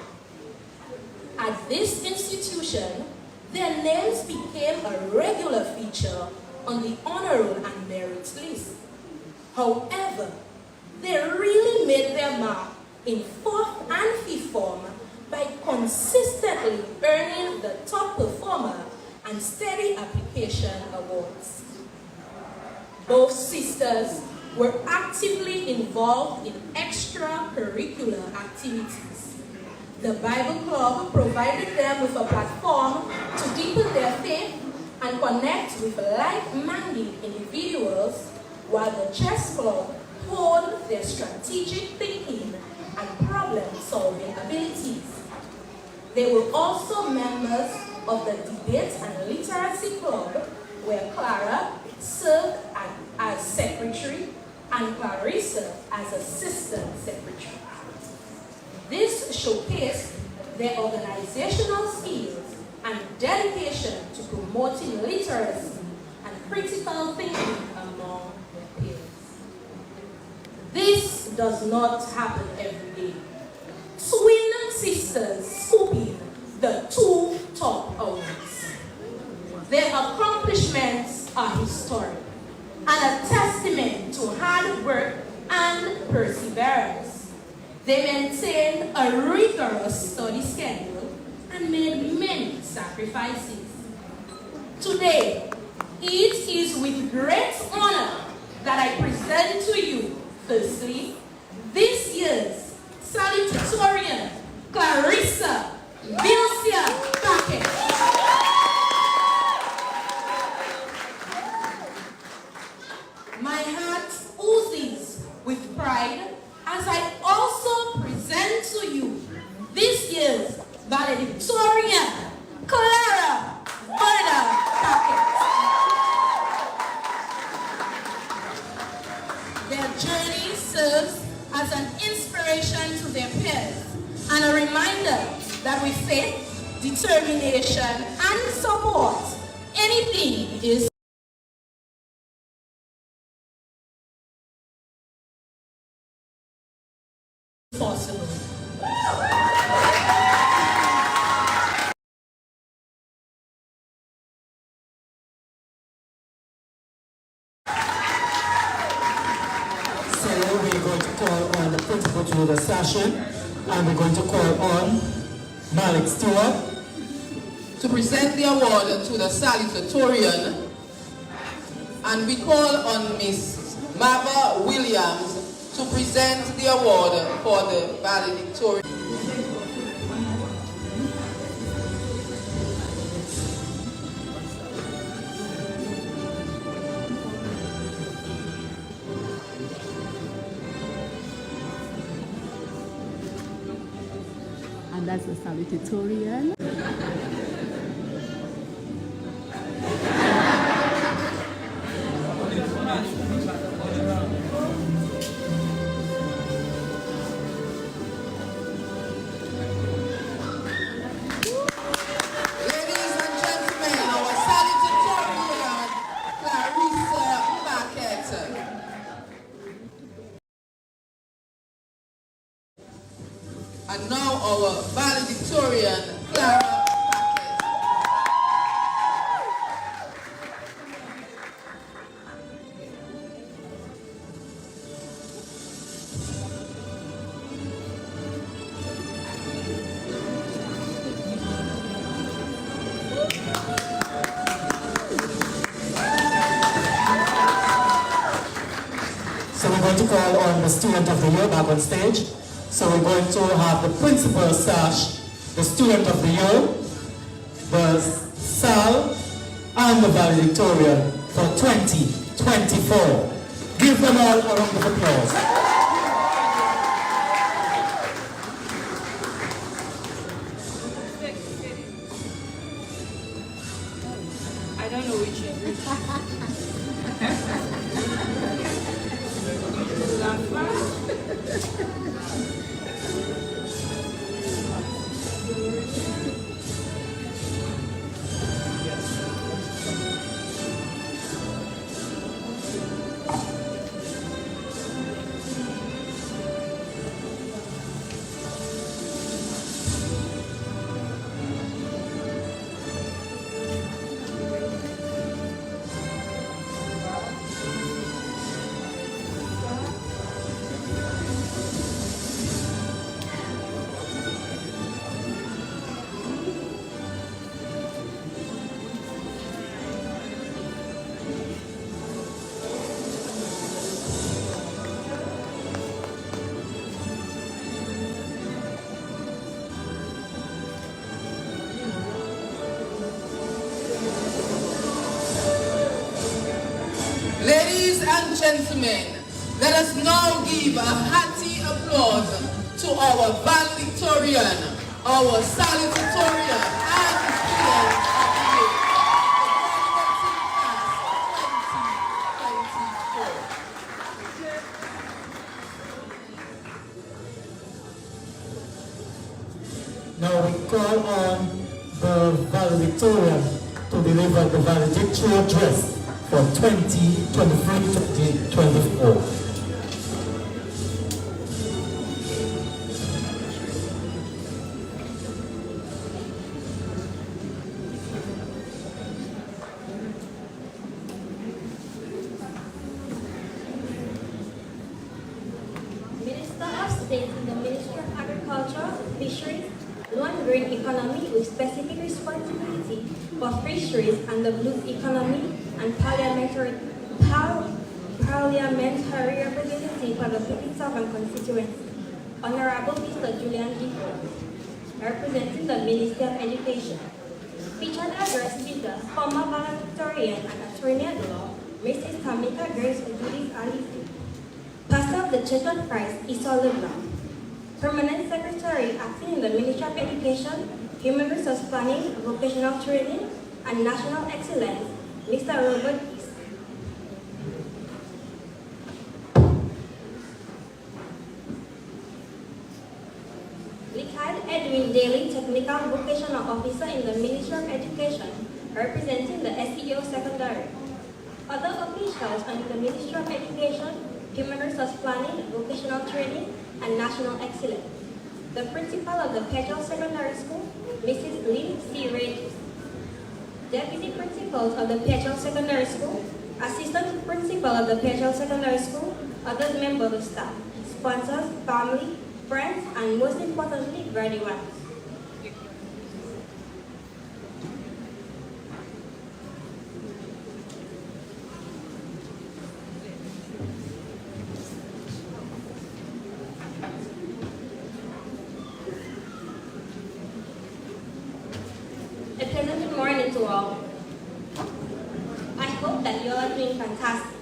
At this institution, their names became a regular feature on the honor roll and merit list. However, they really made their mark in 4th and 5th form by consistently earning the top performer and steady application awards. Both sisters were actively involved in extracurricular activities. The Bible Club provided them with a platform to deepen their faith and connect with like-minded individuals, while the Chess Club honed their strategic thinking and problem-solving abilities. They were also members of the Debate and Literacy Club, where Clara served as secretary and Clarissa as assistant secretary. This showcased their organizational skills and dedication to promoting literacy and critical thinking among their peers. This does not happen every day. Twin sisters scooping the two top awards. Their accomplishments are historic and a testament to hard work and perseverance. They maintained a rigorous study schedule and made many sacrifices. Today, it is with great honor that I present to you, firstly, this year's salutatorian, Clarissa Vilcia Paquet. My heart oozes with pride as I also present to you this year's valedictorian, Clara Varda Paquet. Their journey serves as an inspiration to their peers and a reminder that with faith, determination, and support, anything is possible. So we're going to call on the principal to the session, and we're going to call on Malik Stewart to present the award to the salutatorian, and we call on Miss Mava Williams to present the award for the valedictorian. And that's the salutatorian. And now our valedictorian, Clara Paquet. So we're going to call on the student of the year back on stage. So we're going to have the principal sash, the student of the year, the SAL, and the valedictorian for 2024. Give them all a round of applause. I don't know which and gentlemen, let us now give a hearty applause to our valedictorian, our salutatorian, and the students of the year. Now we call on the valedictorian to deliver the valedictory address for 2023-2024. Minister of State in the Ministry of Agriculture, Fisheries, Blue and Green Economy with specific responsibility for fisheries and the blue economy and parliamentary representative for the Precede constituency, Honorable Mr. Julian Defoe, representing the Ministry of Education. Featured address speaker, former valedictorian and attorney at law, Mrs. Tamika Grace Judith Alice, Pastor of the Church of Christ, Esau LeBlanc. Permanent Secretary acting in the Ministry of Education, Human Resource Planning, Vocational Training, and National Excellence, Mr. Robert East. Retired Edwin Daly, Technical Vocational Officer in the Ministry of Education, representing the SEO Secondary. Other officials under the Ministry of Education, Human Resource Planning, Vocational Training, and National Excellence. The Principal of the Pierre Charles Secondary School, Mrs. Lynn C. Regis. Deputy Principals of the Pierre Charles Secondary School, Assistant Principal of the Pierre Charles Secondary School, other members of staff, sponsors, family, friends, and most importantly, graduates. A pleasant good morning to all. I hope that you all are doing fantastic.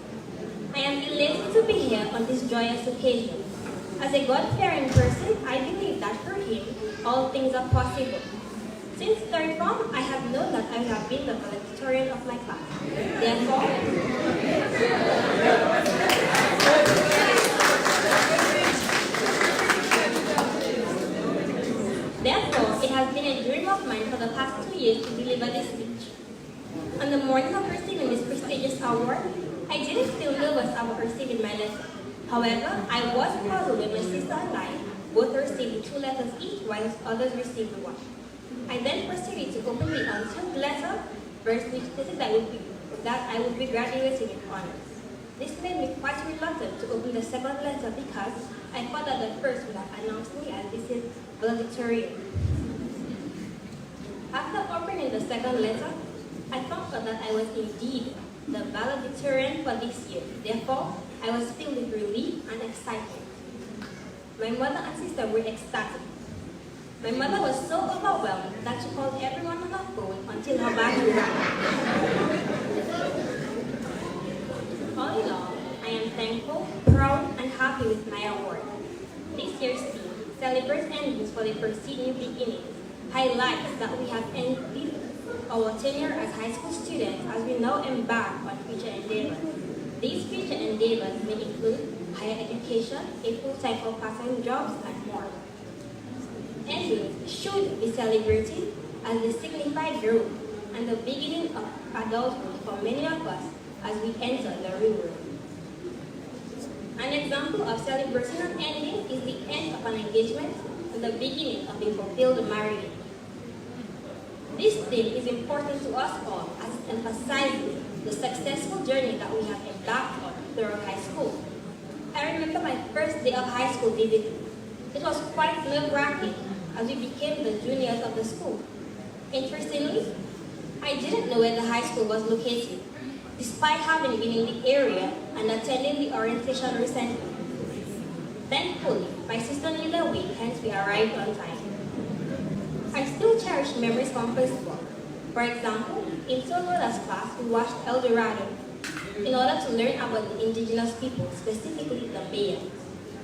I am elated to be here on this joyous occasion. As a God-fearing person, I believe that for Him, all things are possible. Since third form, I have known that I have been the valedictorian of my class. Therefore, it has been a dream of mine for the past 2 years to deliver this speech. On the morning of receiving this prestigious award, I didn't feel nervous about receiving my letter. However, I was puzzled when my sister and I both received 2 letters each, while others received 1. I then proceeded to open the unsealed letter, first which stated that I would be graduating with honors. This made me quite reluctant to open the second letter because I thought that the first would have announced me as this is valedictorian. After opening the second letter, I found out that I was indeed the valedictorian for this year. Therefore, I was filled with relief and excitement. My mother and sister were ecstatic. My mother was so overwhelmed that she called everyone on her phone until her battery ran. All in all, I am thankful, proud, and happy with my award. This year's theme, Celebrate Endings for the Precede New Beginnings, highlights that we have ended our tenure as high school students as we now embark on future endeavors. These future endeavors may include higher education, a full-time or part-time jobs, and more. Endings should be celebrated as they signify growth and the beginning of adulthood for many of us as we enter the real world. An example of celebrating an ending is the end of an engagement and the beginning of a fulfilled marriage. This theme is important to us all as it emphasizes the successful journey that we have embarked on through high school. I remember my first day of high school vividly. It was quite nerve-wracking as we became the juniors of the school. Interestingly, I didn't know where the high school was located, despite having been in the area and attending the orientation recently. Thankfully, my sister knew the way, hence we arrived on time. I still cherish memories from first walk. For example, in Soloda's class, we watched El Dorado. in order to learn about the indigenous people, specifically the Mayans.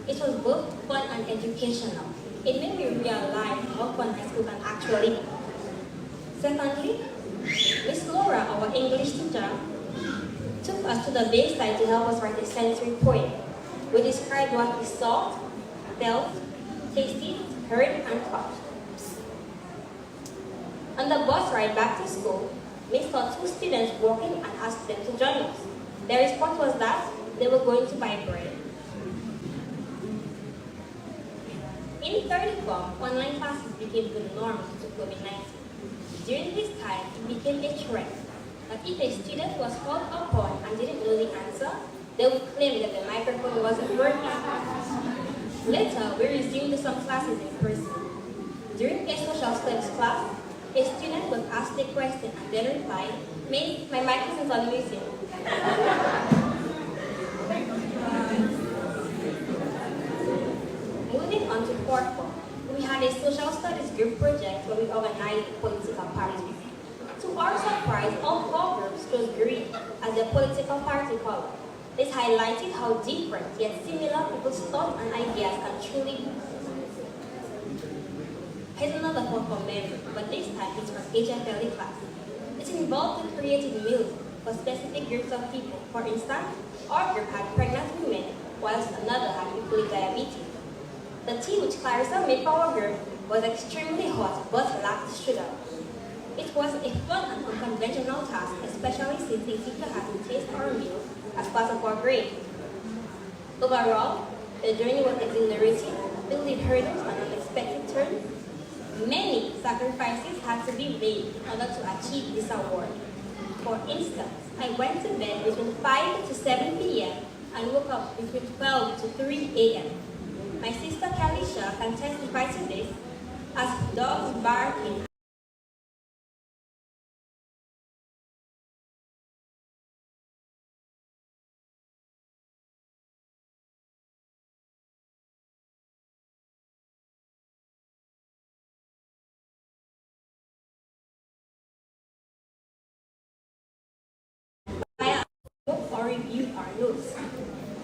It was both fun and educational. It made me realize how fun high school can actually be. Secondly, Miss Laura, our English teacher, took us to the Bayside to help us write a sensory poem. We described what we saw, felt, tasted, heard, and thought. On the bus ride back to school, we saw two students walking and asked them to join us. Their response was that they were going to buy bread. In third form, online classes became the norm due to COVID-19. During this time, it became a trend that if a student was called upon and didn't know the answer, they would claim that the microphone wasn't working. Later, we resumed some classes in person. During a social studies class, a student was asked a question and then replied, my mic isn't on music. Moving on to fourth form, we had a social studies group project where we organized a political party. To our surprise, all four groups chose green as their political party color. This highlighted how different yet similar people's thoughts and ideas can truly be. Here's another fourth form memory, but this time it's from HFLE class. It involved creating meals for specific groups of people. For instance, our group had pregnant women, whilst another had people with diabetes. The tea which Clarissa made for our group was extremely hot but lacked sugar. It was a fun and unconventional task, especially since the teacher had to taste our meals as part of our grade. Overall, the journey was exhilarating, filled with hurdles and unexpected turns. Many sacrifices had to be made in order to achieve this award. For instance, I went to bed between 5 to 7 p.m. and woke up between 12 to 3 a.m. My sister Kalisha can testify to this, as dogs barking or review our notes.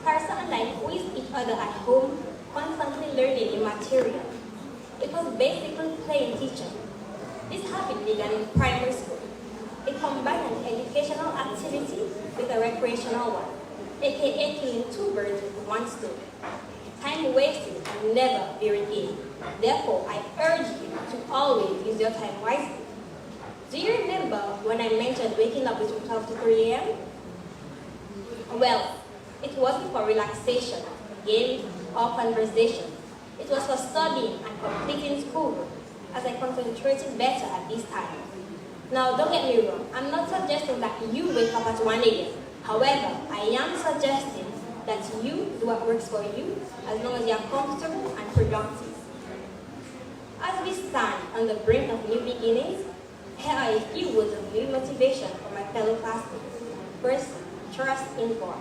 Clarissa and I quizzed each other at home, constantly learning new material. It was basically playing teacher. This habit began in primary school. It combined an educational activity with a recreational one, aka killing two birds with one stone. Time wasted can never be regained. Therefore, I urge you to always use your time wisely. Do you remember when I mentioned waking up between 12 to 3 a.m.? Well, it wasn't for relaxation, games, or conversation. It was for studying and completing schoolwork, as I concentrated better at this time. Now, don't get me wrong, I'm not suggesting that you wake up at 1 a.m. However, I am suggesting that you do what works for you, as long as you are comfortable and productive. As we stand on the brink of new beginnings, here are a few words of new motivation for my fellow classmates. First, trust in God,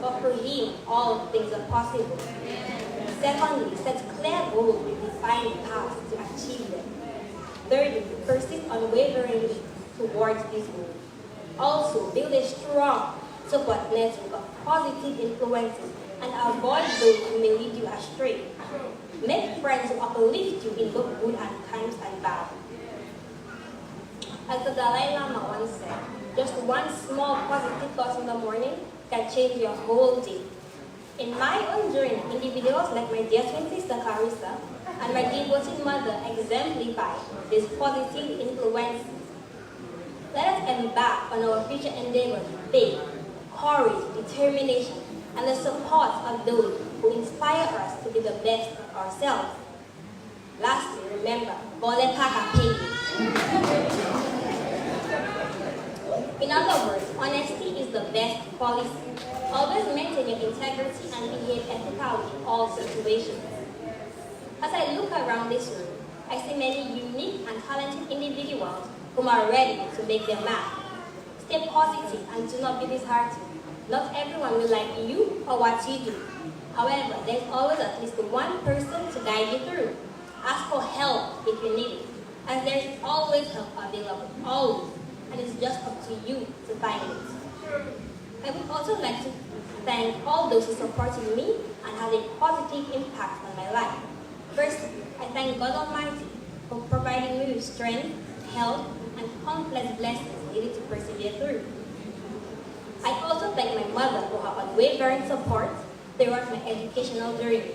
for through Him all things are possible. Secondly, set clear goals with defined paths to achieve them. Thirdly, persist unwaveringly towards these goals. Also, build a strong support network of positive influences and avoid those who may lead you astray. Make friends who uplift you in both good and times and bad. As the Dalai Lama once said, just one small positive thought in the morning can change your whole day. In my own journey, individuals like my dear twin sister Carissa and my devoted mother exemplify these positive influences. Let us embark on our future endeavors with faith, courage, determination, and the support of those who inspire us to be the best of ourselves. Lastly, remember, vole paka pay. In other words, honesty is the best policy. Always maintain your integrity and behave ethically in all situations. As I look around this room, I see many unique and talented individuals whom are ready to make their mark. Stay positive and do not be disheartened. Not everyone will like you or what you do. However, there's always at least one person to guide you through. Ask for help if you need it, as there's always help available, always, and it's just up to you to find it. I would also like to thank all those who supported me and had a positive impact on my life. First, I thank God Almighty for providing me with strength, health, and countless blessings needed to persevere through. I also thank my mother for her unwavering support throughout my educational journey.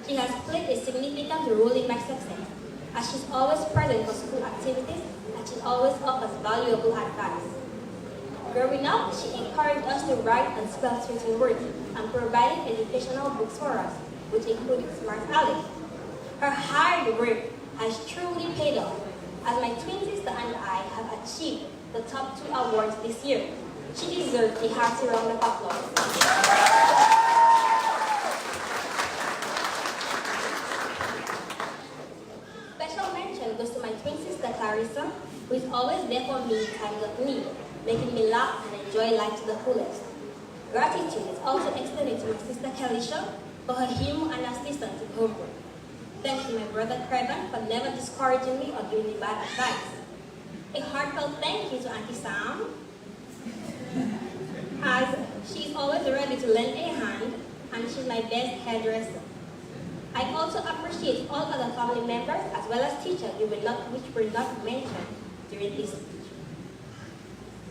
She has played a significant role in my success, as she's always present for school activities and she always offers valuable advice. Growing up, she encouraged us to write and spell certain words and provided educational books for us, which included Smart Alex. Her hard work has truly paid off, as my twin sister and I have achieved the top 2 awards this year. She deserves a hearty round of applause. Special mention goes to my twin sister Clarissa, who is always there for me in times of need, making me laugh and enjoy life to the fullest. Gratitude is also extended to my sister Kelisha for her humor and assistance in homework. Thanks to my brother Crevan for never discouraging me or giving me bad advice. A heartfelt thank you to Auntie Sam, as she is always ready to lend a hand and she's my best hairdresser. I also appreciate all other family members as well as teachers which were not mentioned during this speech.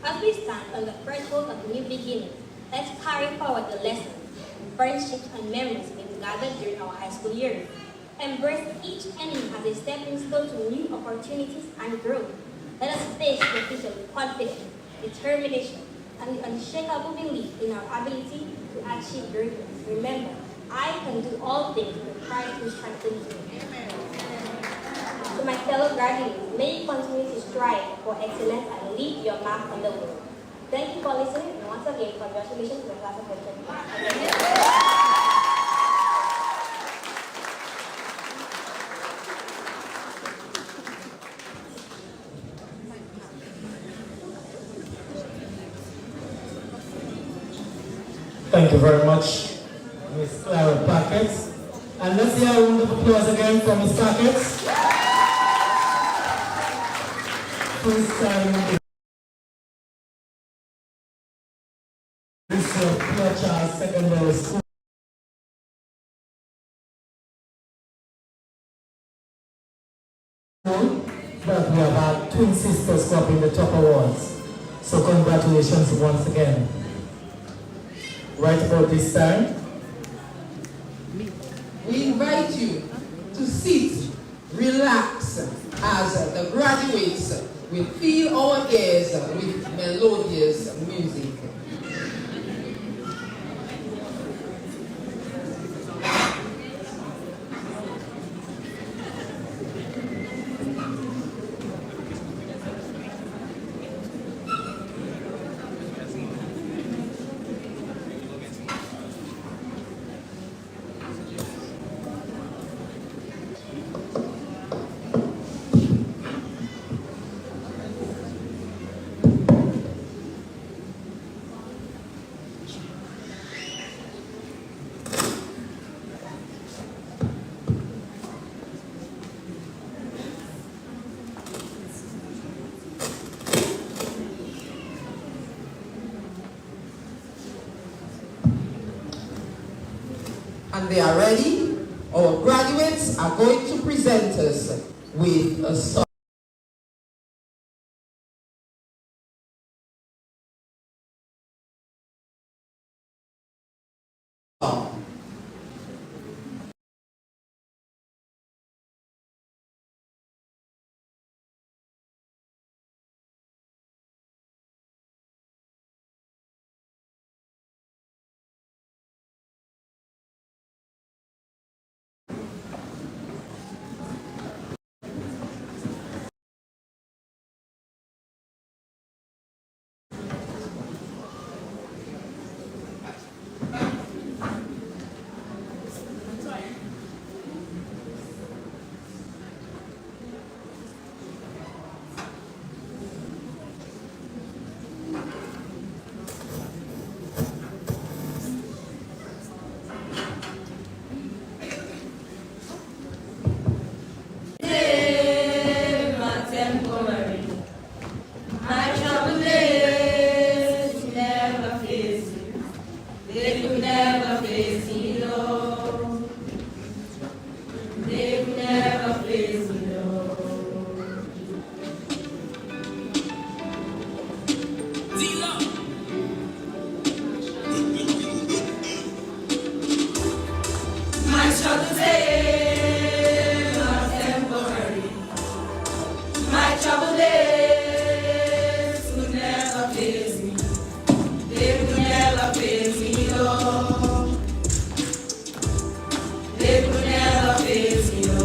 As we stand on the threshold of new beginnings, let's carry forward the lessons, friendships, and memories we've gathered during our high school years. Embrace each ending as a stepping stone to new opportunities and growth. Let us face the future with confidence, determination, and the unshakable belief in our ability to achieve greatness. Remember, I can do all things through Christ who strengthens me. To my fellow graduates, may you continue to strive for excellence and leave your mark on the world. Thank you for listening, and once again, congratulations to the class of 2025. Thank you very much, Ms. Clara Packets. And let's hear a round of applause again for Ms. Packets. First time of Pierre Charles Secondary School. That we have had twin sisters go up in the top awards. So congratulations once again. Right about this time, We invite you to sit, relax, as the graduates will fill our ears with melodious music. And they are ready. Our graduates are going to present us with a song. struggles they are temporary. My trouble days could never face me. They could never face me, no. They could never face me, no.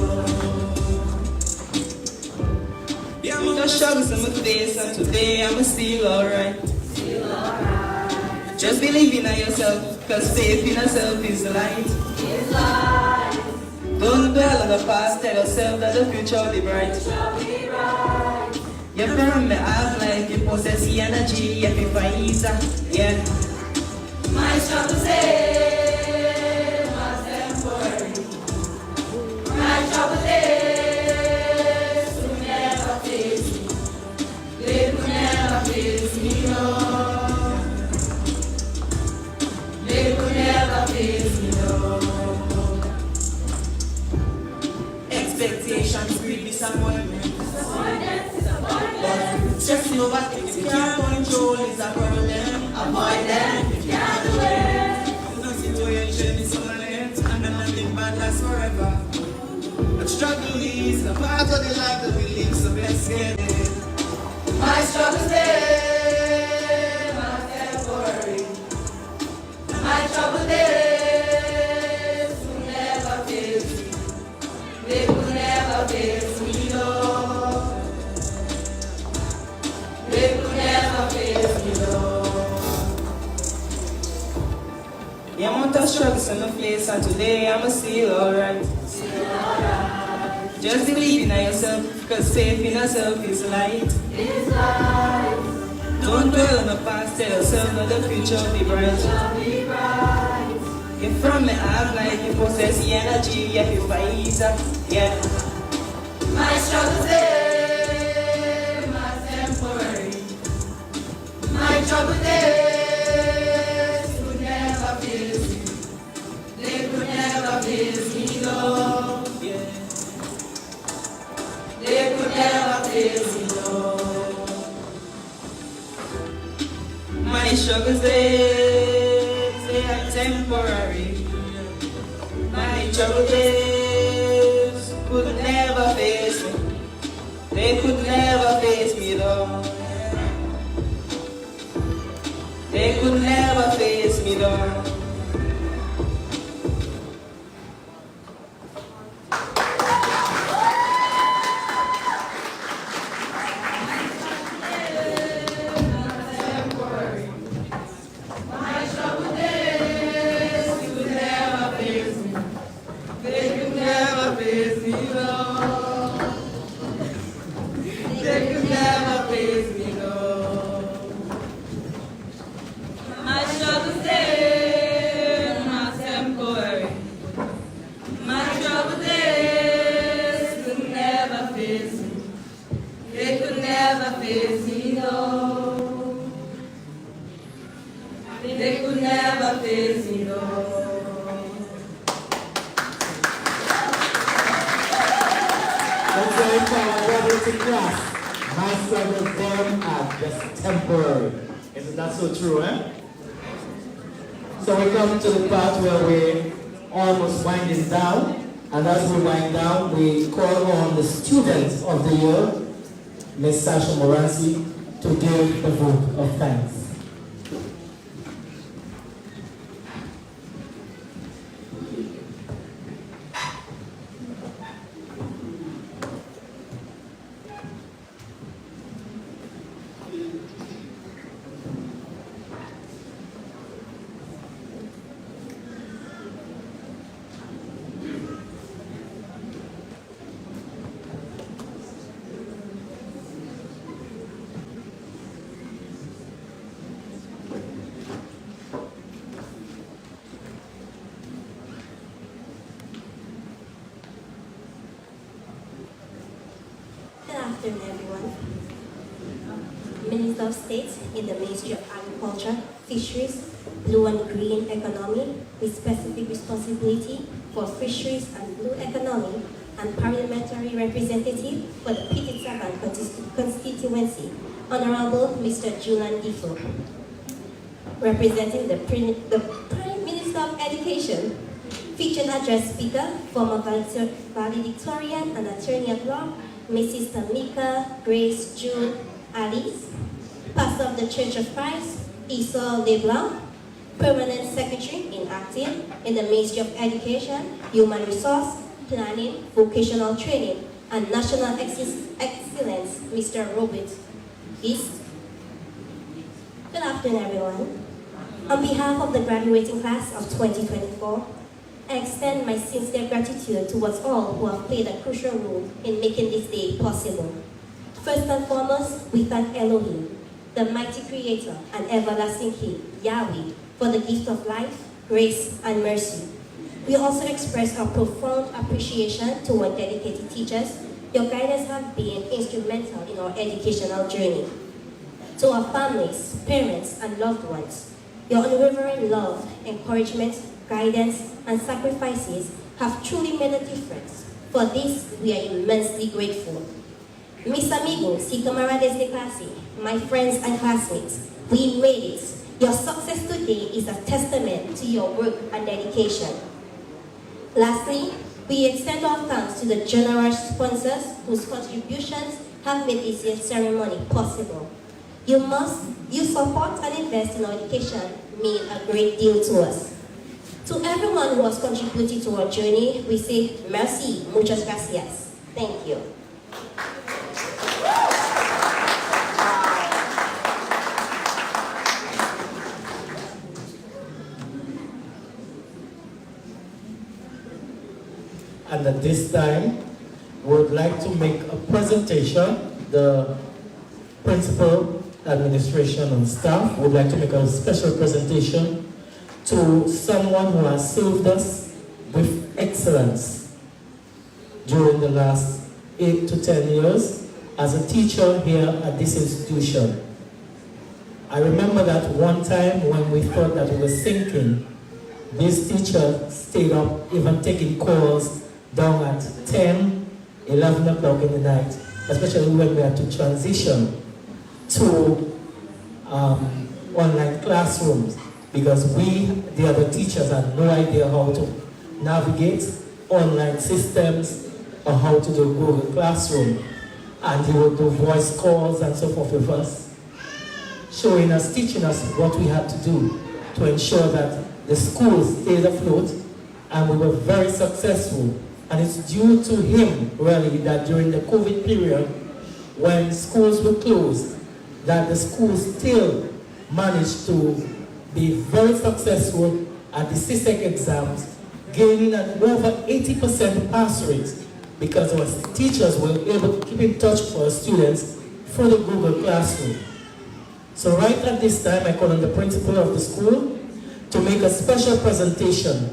Yeah, I'm gonna struggles in my face, and today I'm still alright. Just believe in yourself, cause faith in yourself is light. Don't dwell on the past, tell yourself that the future will be bright. You burn me up like you possess the energy, if you fight, yeah. My struggles they are temporary. My trouble days will never face me. They will never face me, no. They could never face me, no. Expectations breed disappointment. Stressing over things you can't control is a problem. Avoid them if you can't do it. No situation is permanent, and nothing bad lasts forever. But struggle is a part of the life that we live, so let's get it. My struggles they are temporary. My trouble days will never face me. They will never face me, no. They will never face me, no. The amount of struggles in the face, and today I'm still alright. Just believe in yourself, cause faith in yourself is light. Don't dwell on the past, tell yourself that the future will be bright. You're from me up like you possess the energy, if you fight, yeah. My struggles they are temporary. My trouble days could never face me. They could never face me, no. Yeah. They could never face me, no. My struggles they are temporary. My trouble days could never face me. They could never face me, though. They could never face me, though. To the part where we're almost winding down, and as we wind down, we call on the student of the year, Ms. Sasha Moransi, to give the vote of thanks. Everyone. Minister of State in the Ministry of Agriculture, Fisheries, Blue and Green Economy with specific responsibility for fisheries and blue economy, and parliamentary representative for the P7 constituency, Honorable Mr. Julian Defoe. Representing the Prime Minister of Education, Featured address speaker, former valedictorian and attorney at law, Mrs. Tamika Grace June Alice. Pastor of the Church of Christ, Esau LeBlanc. Permanent Secretary in acting in the Ministry of Education, Human Resource, Planning, Vocational Training, and National Excellence, Mr. Robert East. Good afternoon, everyone. On behalf of the graduating class of 2024, I extend my sincere gratitude towards all who have played a crucial role in making this day possible. First and foremost, we thank Elohim, the mighty creator and everlasting King, Yahweh, for the gift of life, grace, and mercy. We also express our profound appreciation to our dedicated teachers. Your guidance has been instrumental in our educational journey. To our families, parents, and loved ones, your unwavering love, encouragement, guidance, and sacrifices have truly made a difference. For this, we are immensely grateful. Mis amigos y camaradas de clase, my friends and classmates, we made it. Your success today is a testament to your work and dedication. Lastly, we extend our thanks to the generous sponsors whose contributions have made this year's ceremony possible. Your support and invest in our education mean a great deal to us. To everyone who has contributed to our journey, we say merci, muchas gracias. Thank you. And at this time, we would like to make a presentation. The principal, administration, and staff would like to make a special presentation to someone who has served us with excellence during the last 8 to 10 years as a teacher here at this institution. I remember that one time when we thought that we were sinking, this teacher stayed up even taking calls down at 10, 11 o'clock in the night, especially when we had to transition to online classrooms, because we, the other teachers, had no idea how to navigate online systems or how to do Google Classroom. And he would do voice calls and so forth with us, showing us, teaching us what we had to do to ensure that the school stayed afloat, and we were very successful. And it's due to him, really, that during the COVID period, when schools were closed, that the school still managed to be very successful at the CSEC exams, gaining an over 80% pass rate, because our teachers were able to keep in touch with our students through the Google Classroom. So right at this time, I call on the principal of the school to make a special presentation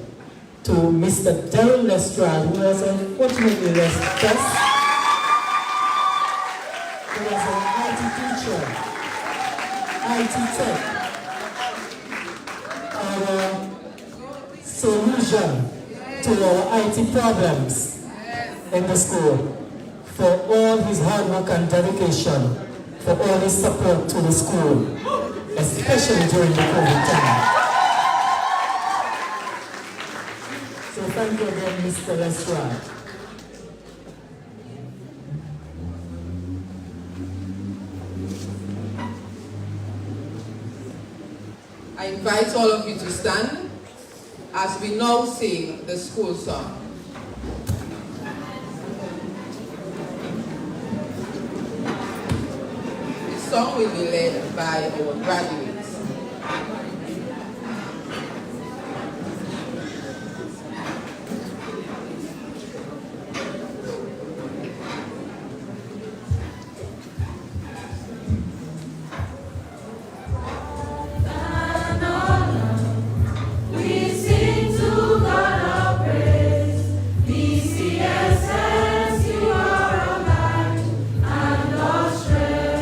to Mr. Darren Lestrade, who was unfortunately left us. He was an IT teacher, IT tech. Our solution to our IT problems in the school, for all his hard work and dedication, for all his support to the school, especially during the COVID time. So thank you again, Mr. Lestrade. I invite all of you to stand as we now sing the school song. The song will be led by our graduates. PCSS, you are a light and a strength.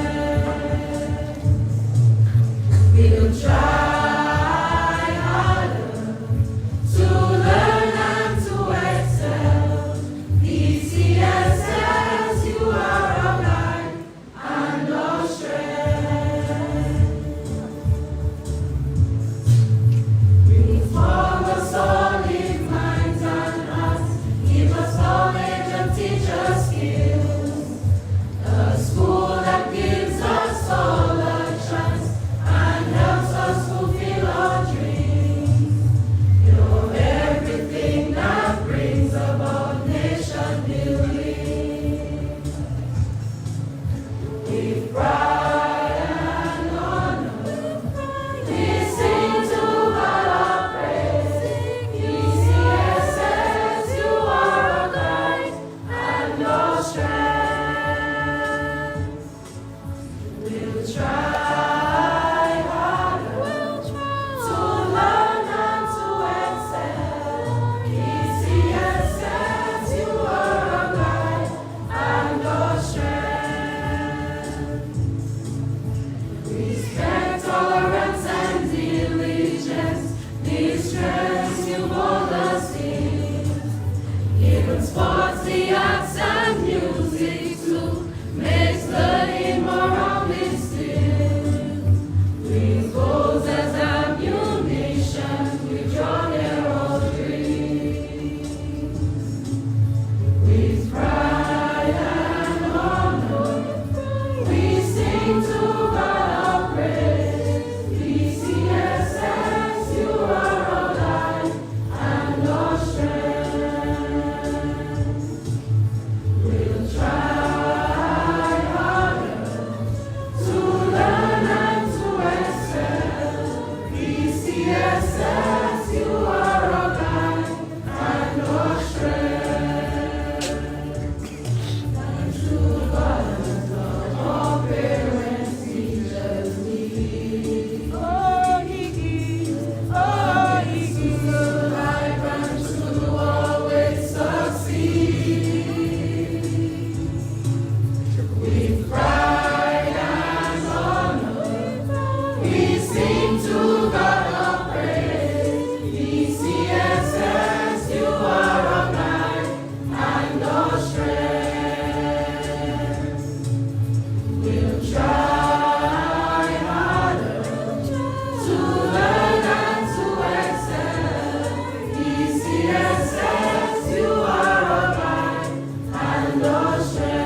the arts and music too makes learning more holistic. With goals as ammunition, we draw near all dreams. With pride and honor, we sing to God our praise. PCSS, you are our life and our strength. We'll try harder to learn and to excel. PCSS, you are our guide and our strength. Thanks to God and love, our parents, teachers, lead. Oh, He gives the life and to always succeed. With pride and honor, we sing to God our praise. PCSS, you are our guide and our strength. We'll try harder to learn and to excel. PCSS, you are our guide and our strength.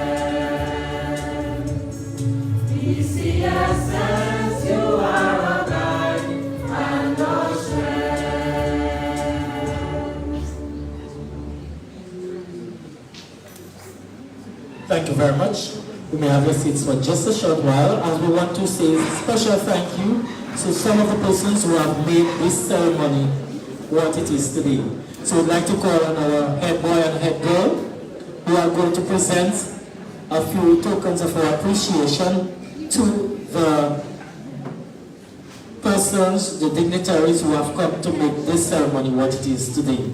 PCSS, you are our guide and our strength. Thank you very much. You may have your seats for just a short while, as we want to say a special thank you to some of the persons who have made this ceremony what it is today. So we'd like to call on our head boy and head girl, who are going to present a few tokens of our appreciation to the persons, the dignitaries who have come to make this ceremony what it is today.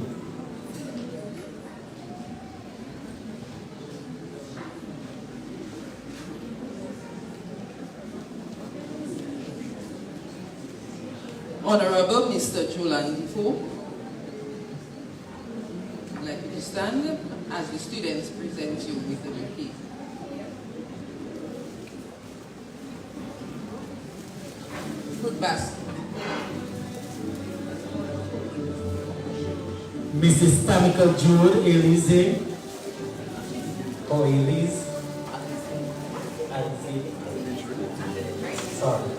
Honorable Mr. Julian Defoe, I'd like you to stand as the students present you with the bouquet. Fruit basket. Mrs. Tamika Jude Elise, or Elise, sorry.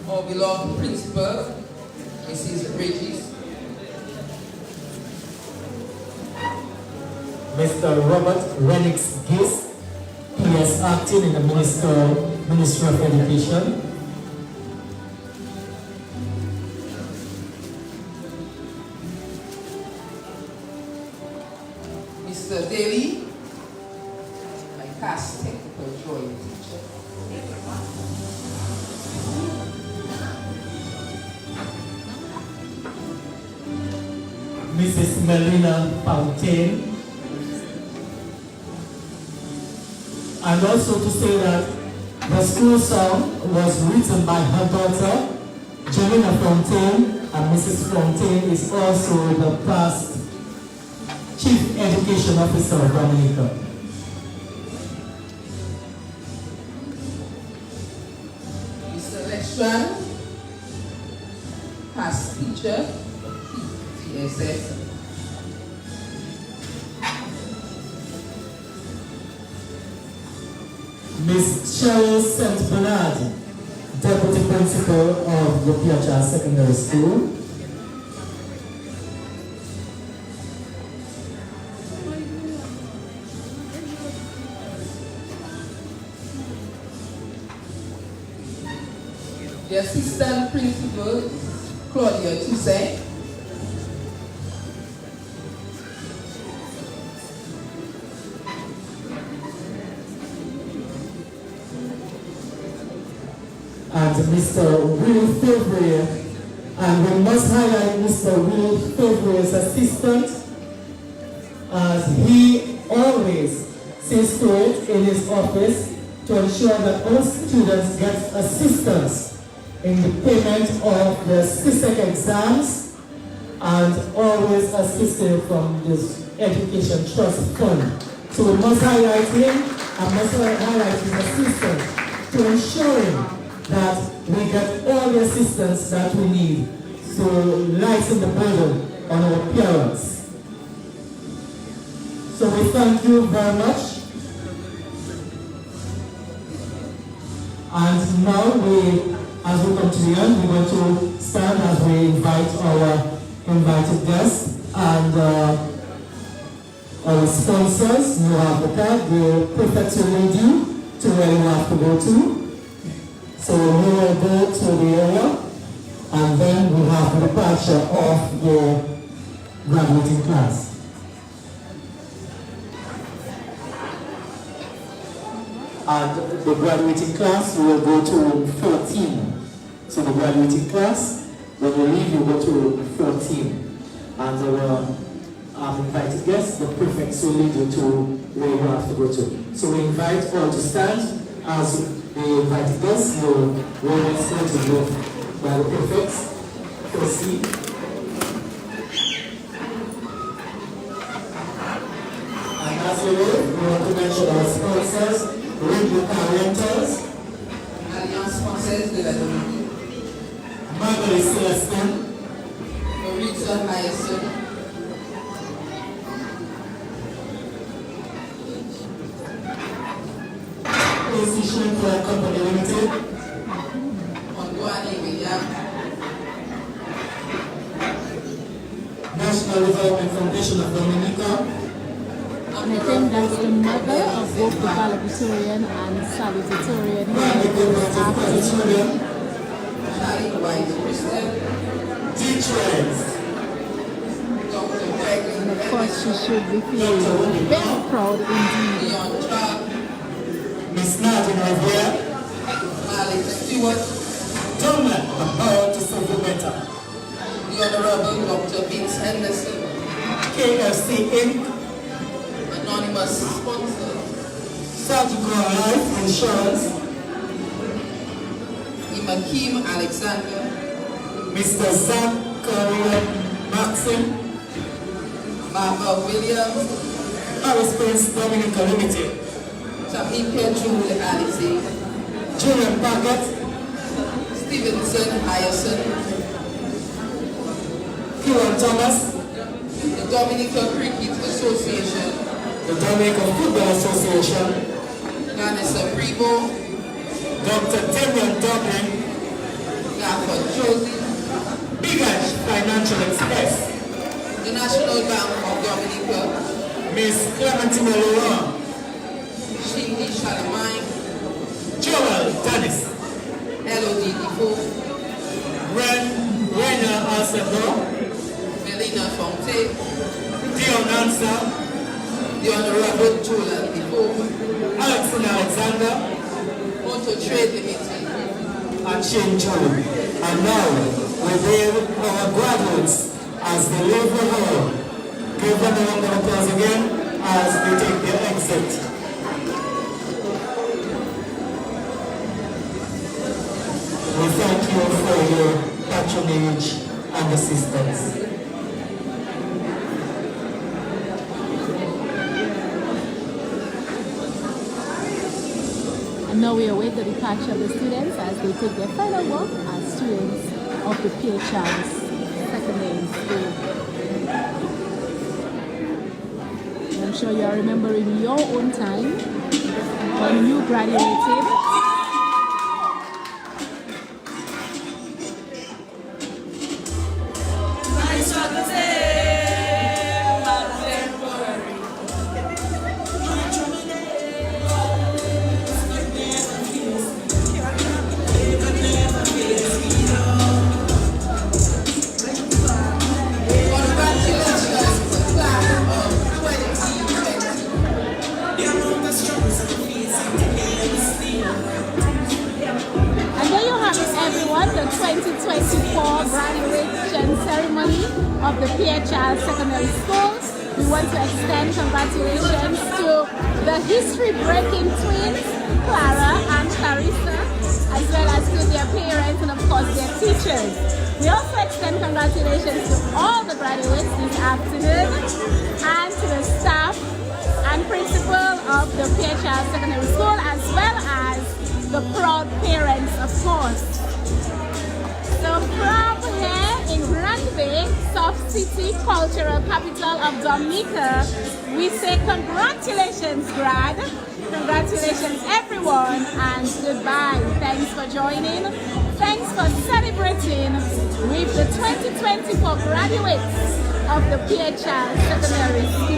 Our beloved principal, Mrs. Regis. Mr. Robert Renix Gist, PS acting in the Ministry of Education. Mr. Daly, my past technical drawing teacher. Mrs. Melina Fountain. And also to say that the school song was written by her daughter, Jelena Fountain, and Mrs. Fountain is also the past Chief Education Officer of Dominica. Mr. Lextran, past teacher, PCSS. Ms. Cheryl St. Bernard, Deputy Principal of the Pierre Charles Secondary School. The Assistant Principal, Claudia Toussaint. And Mr. Will Fevrier, and we must highlight Mr. Will Fevrier's assistant, as he always sees to it in his office to ensure that all students get assistance in the payment of the CSEC exams and always assisted from this Education Trust Fund. So we must highlight him and must highlight his assistance to ensuring that we get all the assistance that we need to lighten the burden on our parents. So we thank you very much. And now as we come to the end, we're going to stand as we invite our invited guests and our sponsors. You have the card, the prefects will lead you to where you have to go to. So we will go to the area and then we have the departure of the graduating class. And the graduating class will go to room 14. So the graduating class, when you leave, you go to room 14. And our invited guests, the prefects will lead you to where you have to go to. So we invite all to stand as the invited guests will be seated by the prefects. Proceed. And as we want to mention our sponsors, Radio Rentals, Alliance Française de la Dominique, Marguerite Celestin, Maritza Hyacin, Position for Company Limited, Antoine William, National Development Foundation of Dominica, And I think that's the mother of both the valedictorian and salutatorian here. Charlie White Christian, Detroit, Dr. Greg, And of course, she should be feeling very proud indeed. Leon Chak, Miss Nadine Rivera, Malik Stewart, Donald, the power to serve you better, the Honorable Dr. Vince Henderson, KFC Inc., Anonymous Sponsor, Surgical Life Insurance, Imakim Alexander, Mr. Zachary Maxim, Barbara Williams, Harris Prince Dominica Limited, Tamika Jewel Alice, Julian Packett, Stevenson Hyacin, Kieran Thomas, the Dominica Cricket Association, the Dominica Football Association, Vanessa Primo, Dr. Damian Dublin, Gafford Josie, Big Ash Financial Express, the National Bank of Dominica, Miss Clementine Laurent, Shindy Shalamine, Joel Dennis, Elodie Defoe, Rena Alcedor, Melina Fonte, Dion Ansa, the Honorable Julian Defoe, Alexander Alexander, Auto Trade Limited, and Shane Joe. And now we bring our graduates as they leave the hall. Give them a round of applause again as they take their exit. We thank you for your patronage and assistance. And now we await the departure of the students as they take their final walk as students of the Pierre Charles Secondary School. And I'm sure you are remembering your own time when you graduated. The 2024 graduation ceremony of the Pierre Charles Secondary School. We want to extend congratulations to the history-breaking twins, Clara and Clarissa, as well as to their parents and of course their teachers. We also extend congratulations to all the Charles Secondary School, as well as the proud parents, of course. So from here in Grand Bay, Soft City, cultural capital of Dominica, we say congratulations, grad. Congratulations, everyone, and goodbye. Thanks for joining. Thanks for celebrating with the 2024 graduates of the Pierre Charles Secondary School.